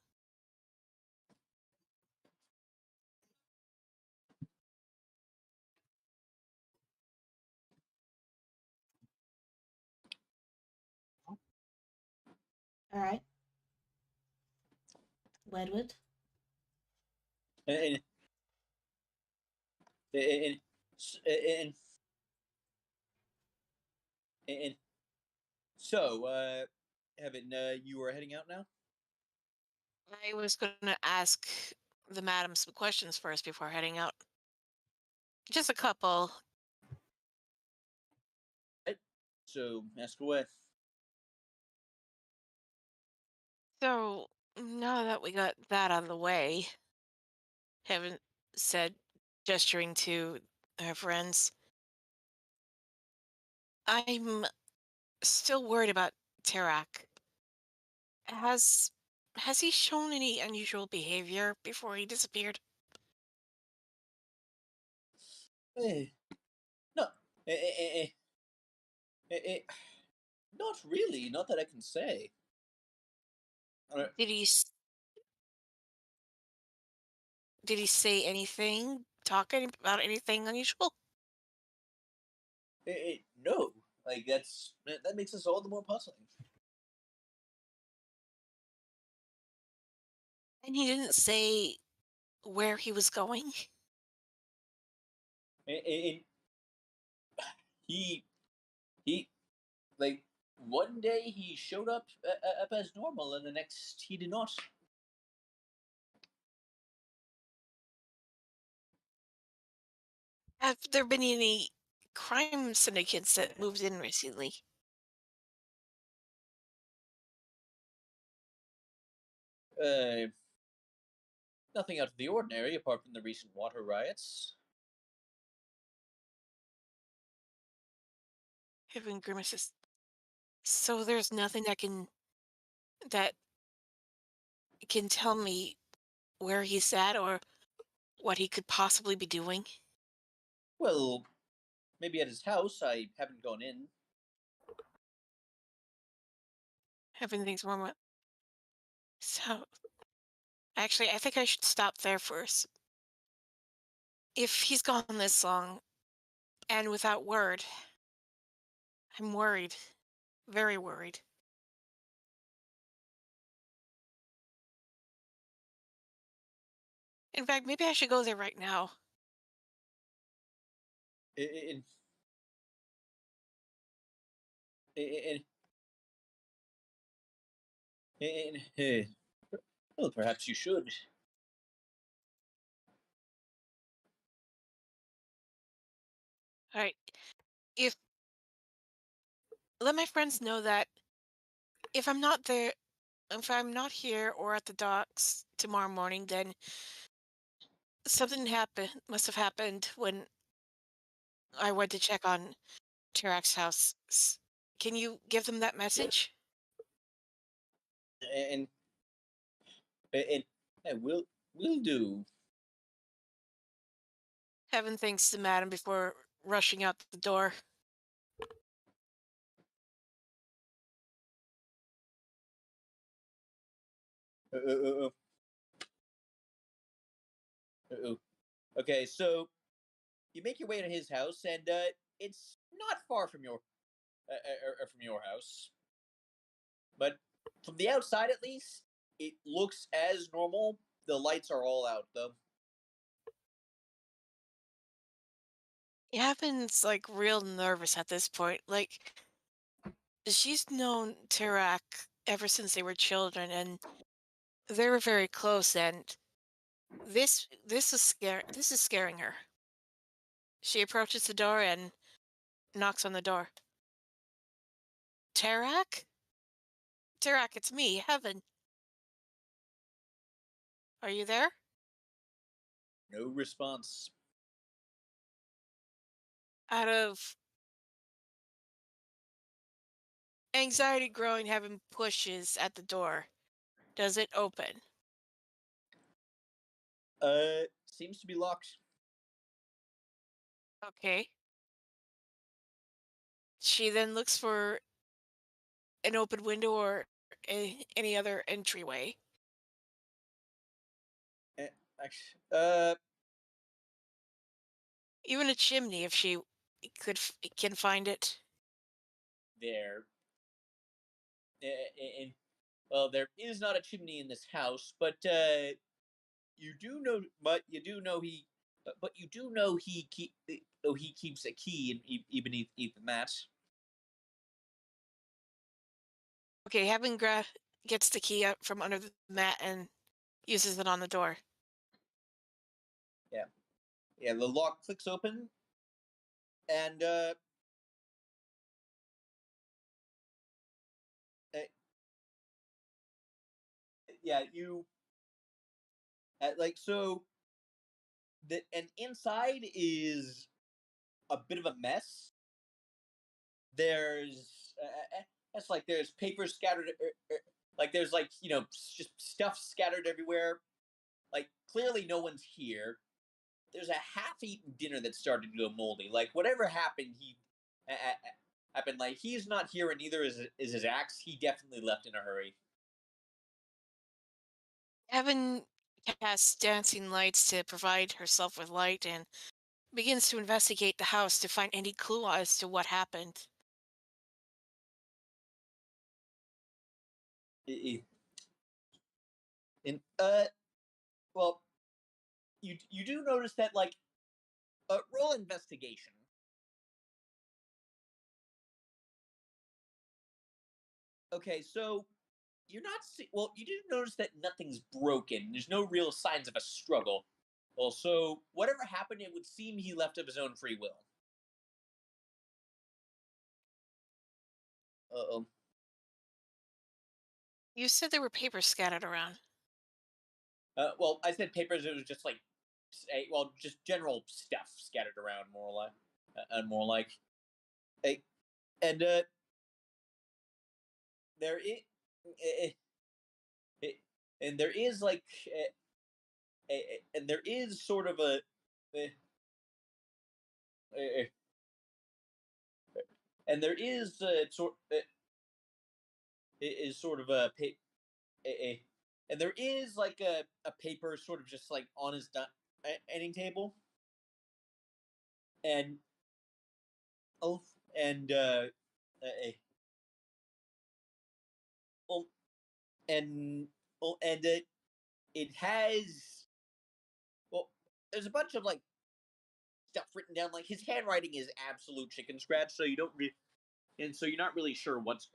Alright. Wedwood? And and and, and so, Evan, you are heading out now. I was gonna ask the madam some questions first before heading out. Just a couple. So ask away. So, now that we got that out of the way, Heaven said, gesturing to her friends, I'm still worried about Tarak. Has he shown any unusual behavior before he disappeared? Hey, no, Eh, eh, eh, eh, eh, not really, not that I can say. Did he did he say anything? Talk about anything unusual? No, like that makes this all the more puzzling. And he didn't say where he was going? And he he like one day he showed up as normal, and the next he did not. Have there been any crime syndicates that moved in recently? Uh, Nothing out of the ordinary apart from the recent water riots. Heaven grimaces. So there's nothing that can tell me where he's at or what he could possibly be doing. Well, maybe at his house. I haven't gone in. Heaven thinks one more. So actually, I think I should stop there first. If he's gone this long and without word, I'm worried. Very worried. In fact, maybe I should go there right now. In, in, well, perhaps you should. All right. If let my friends know that if I'm not there, if I'm not here or at the docks tomorrow morning, then something must have happened when I went to check on Tarak's house. Can you give them that message? And and, and will do. Heaven thanks to Madam before rushing out the door. Uh, uh, uh, Okay, so you make your way to his house, and it's not far from your house, but from the outside at least, it looks as normal. The lights are all out, though. Heaven's like real nervous at this point. Like she's known Tarak ever since they were children, and they were very close. And this is scaring her. She approaches the door and knocks on the door. Tarak? Tarak, it's me, Heaven. Are you there? No response. Out of anxiety growing, Heaven pushes at the door. Does it open? Seems to be locked. Okay. She then looks for an open window or any other entryway. Uh, Even a chimney if she can find it. there. And well, there is not a chimney in this house, but you do know. But you do know he. But you do know he keeps a key even beneath the mat. Okay, Heaven gets the key out from under the mat and uses it on the door. Yeah, the lock clicks open, and uh, yeah, you like so. And inside is a bit of a mess. There's it's like there's paper scattered, like there's like just stuff scattered everywhere. Like clearly no one's here. there's a half-eaten dinner that started to go moldy. Like whatever happened, happened. Like he's not here, and neither is his axe. He definitely left in a hurry. Heaven casts dancing lights to provide herself with light and begins to investigate the house to find any clue as to what happened. And well, you do notice that like roll investigation. Okay, so you're not well. You do notice that nothing's broken. There's no real signs of a struggle. Well, so whatever happened, it would seem he left of his own free will. Uh-oh. You said there were papers scattered around. Well, I said papers. It was just like, well, just general stuff scattered around, more or less, and more like, and there is, and there is like, and there is sort of a, and there is is sort of and there is like a paper sort of just like on his dining table, and oh, and oh, and oh, and it has well, there's a bunch of like stuff written down. Like his handwriting is absolute chicken scratch, so you don't and so you're not really sure what's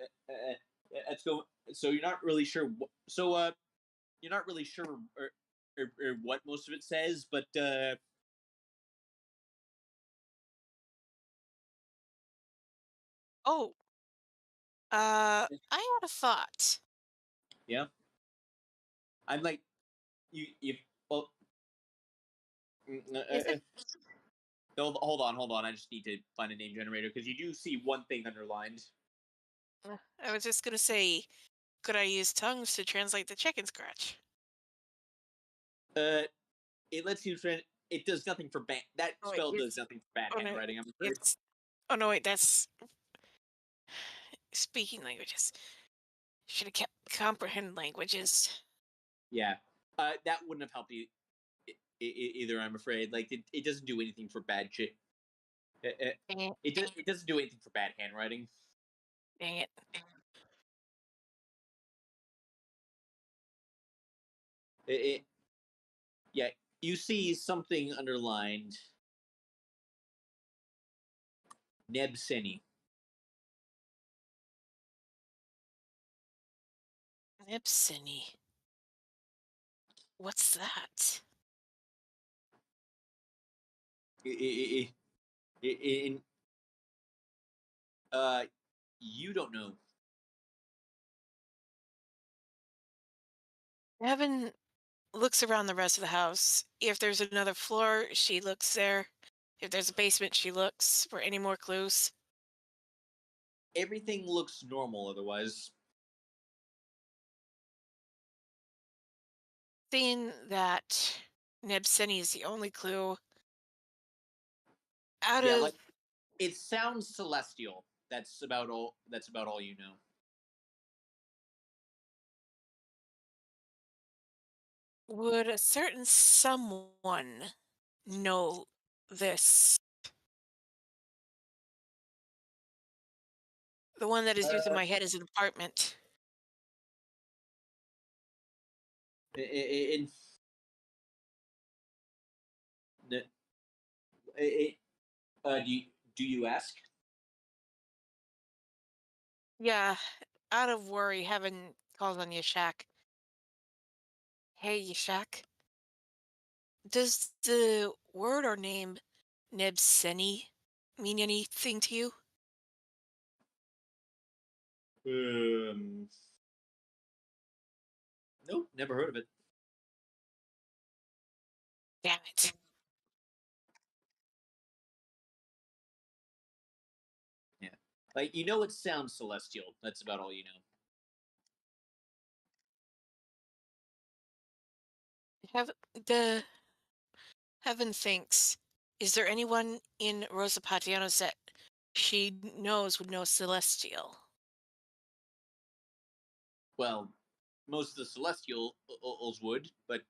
let's go. So you're not really sure. You're not really sure or what most of it says, but Oh, I had a thought. yeah, I'm like you well. Is it? Hold on. I just need to find a name generator because you do see one thing underlined. I was just gonna say, could I use tongues to translate the chicken scratch? Uh, it lets you. It does nothing for bad. That Oh, spell does nothing for bad oh no, handwriting. I'm afraid. it's. Oh no, wait, that's speaking languages. Should have kept comprehend languages. Yeah. That wouldn't have helped you either. I'm afraid. Like it doesn't do anything for bad shit. Dang it! It doesn't do anything for bad handwriting. Dang it! It yeah. You see something underlined. Nebseni. Nipsony. What's that? In you don't know. Evan looks around the rest of the house. If there's another floor, she looks there. If there's a basement, she looks for any more clues. Everything looks normal otherwise. Seeing that Nebseni is the only clue out Yeah, of like it sounds celestial. That's about all. That's about all you know. would a certain someone know this? The one that is using my head as an apartment. In, do you ask? Yeah, out of worry, Heaven calls on Yashak. Hey, Yashak, does the word or name Nebseni mean anything to you? Nope, never heard of it. Damn it. Yeah, like you know, it sounds celestial. That's about all you know. Have the Heaven thinks, is there anyone in Rosa Patiano's that she knows would know Celestial? Well, most of the Celestials would, but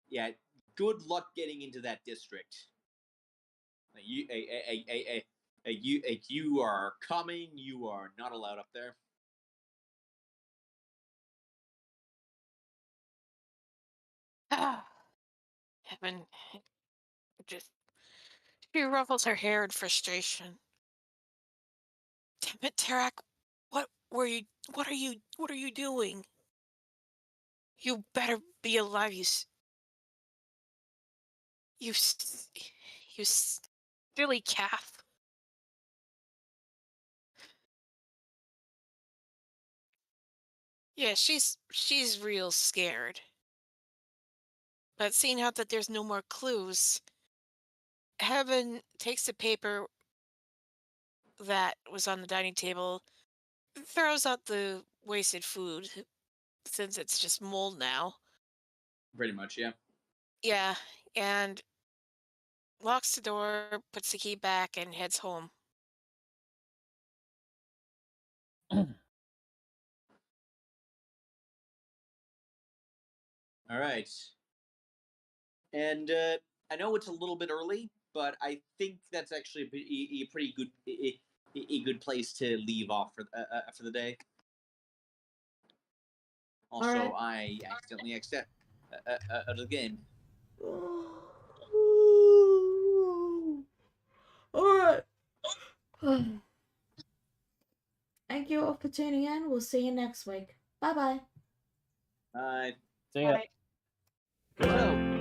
yeah, good luck getting into that district. You are coming. You are not allowed up there. Heaven just she ruffles her hair in frustration. Damn it, Tarak! What were you? What are you? What are you doing? You better be alive, you silly calf. Yeah, she's real scared. But seeing out that there's no more clues, Heaven takes the paper that was on the dining table, throws out the wasted food, since it's just mold now. Pretty much, yeah. Yeah, and locks the door, puts the key back, and heads home. All right. And I know it's a little bit early, but I think that's actually a pretty good a good place to leave off for the day. Also, Alright. I accidentally exited out of the game. Alright. Thank you all for tuning in. We'll see you next week. Bye bye. Bye. See ya. So,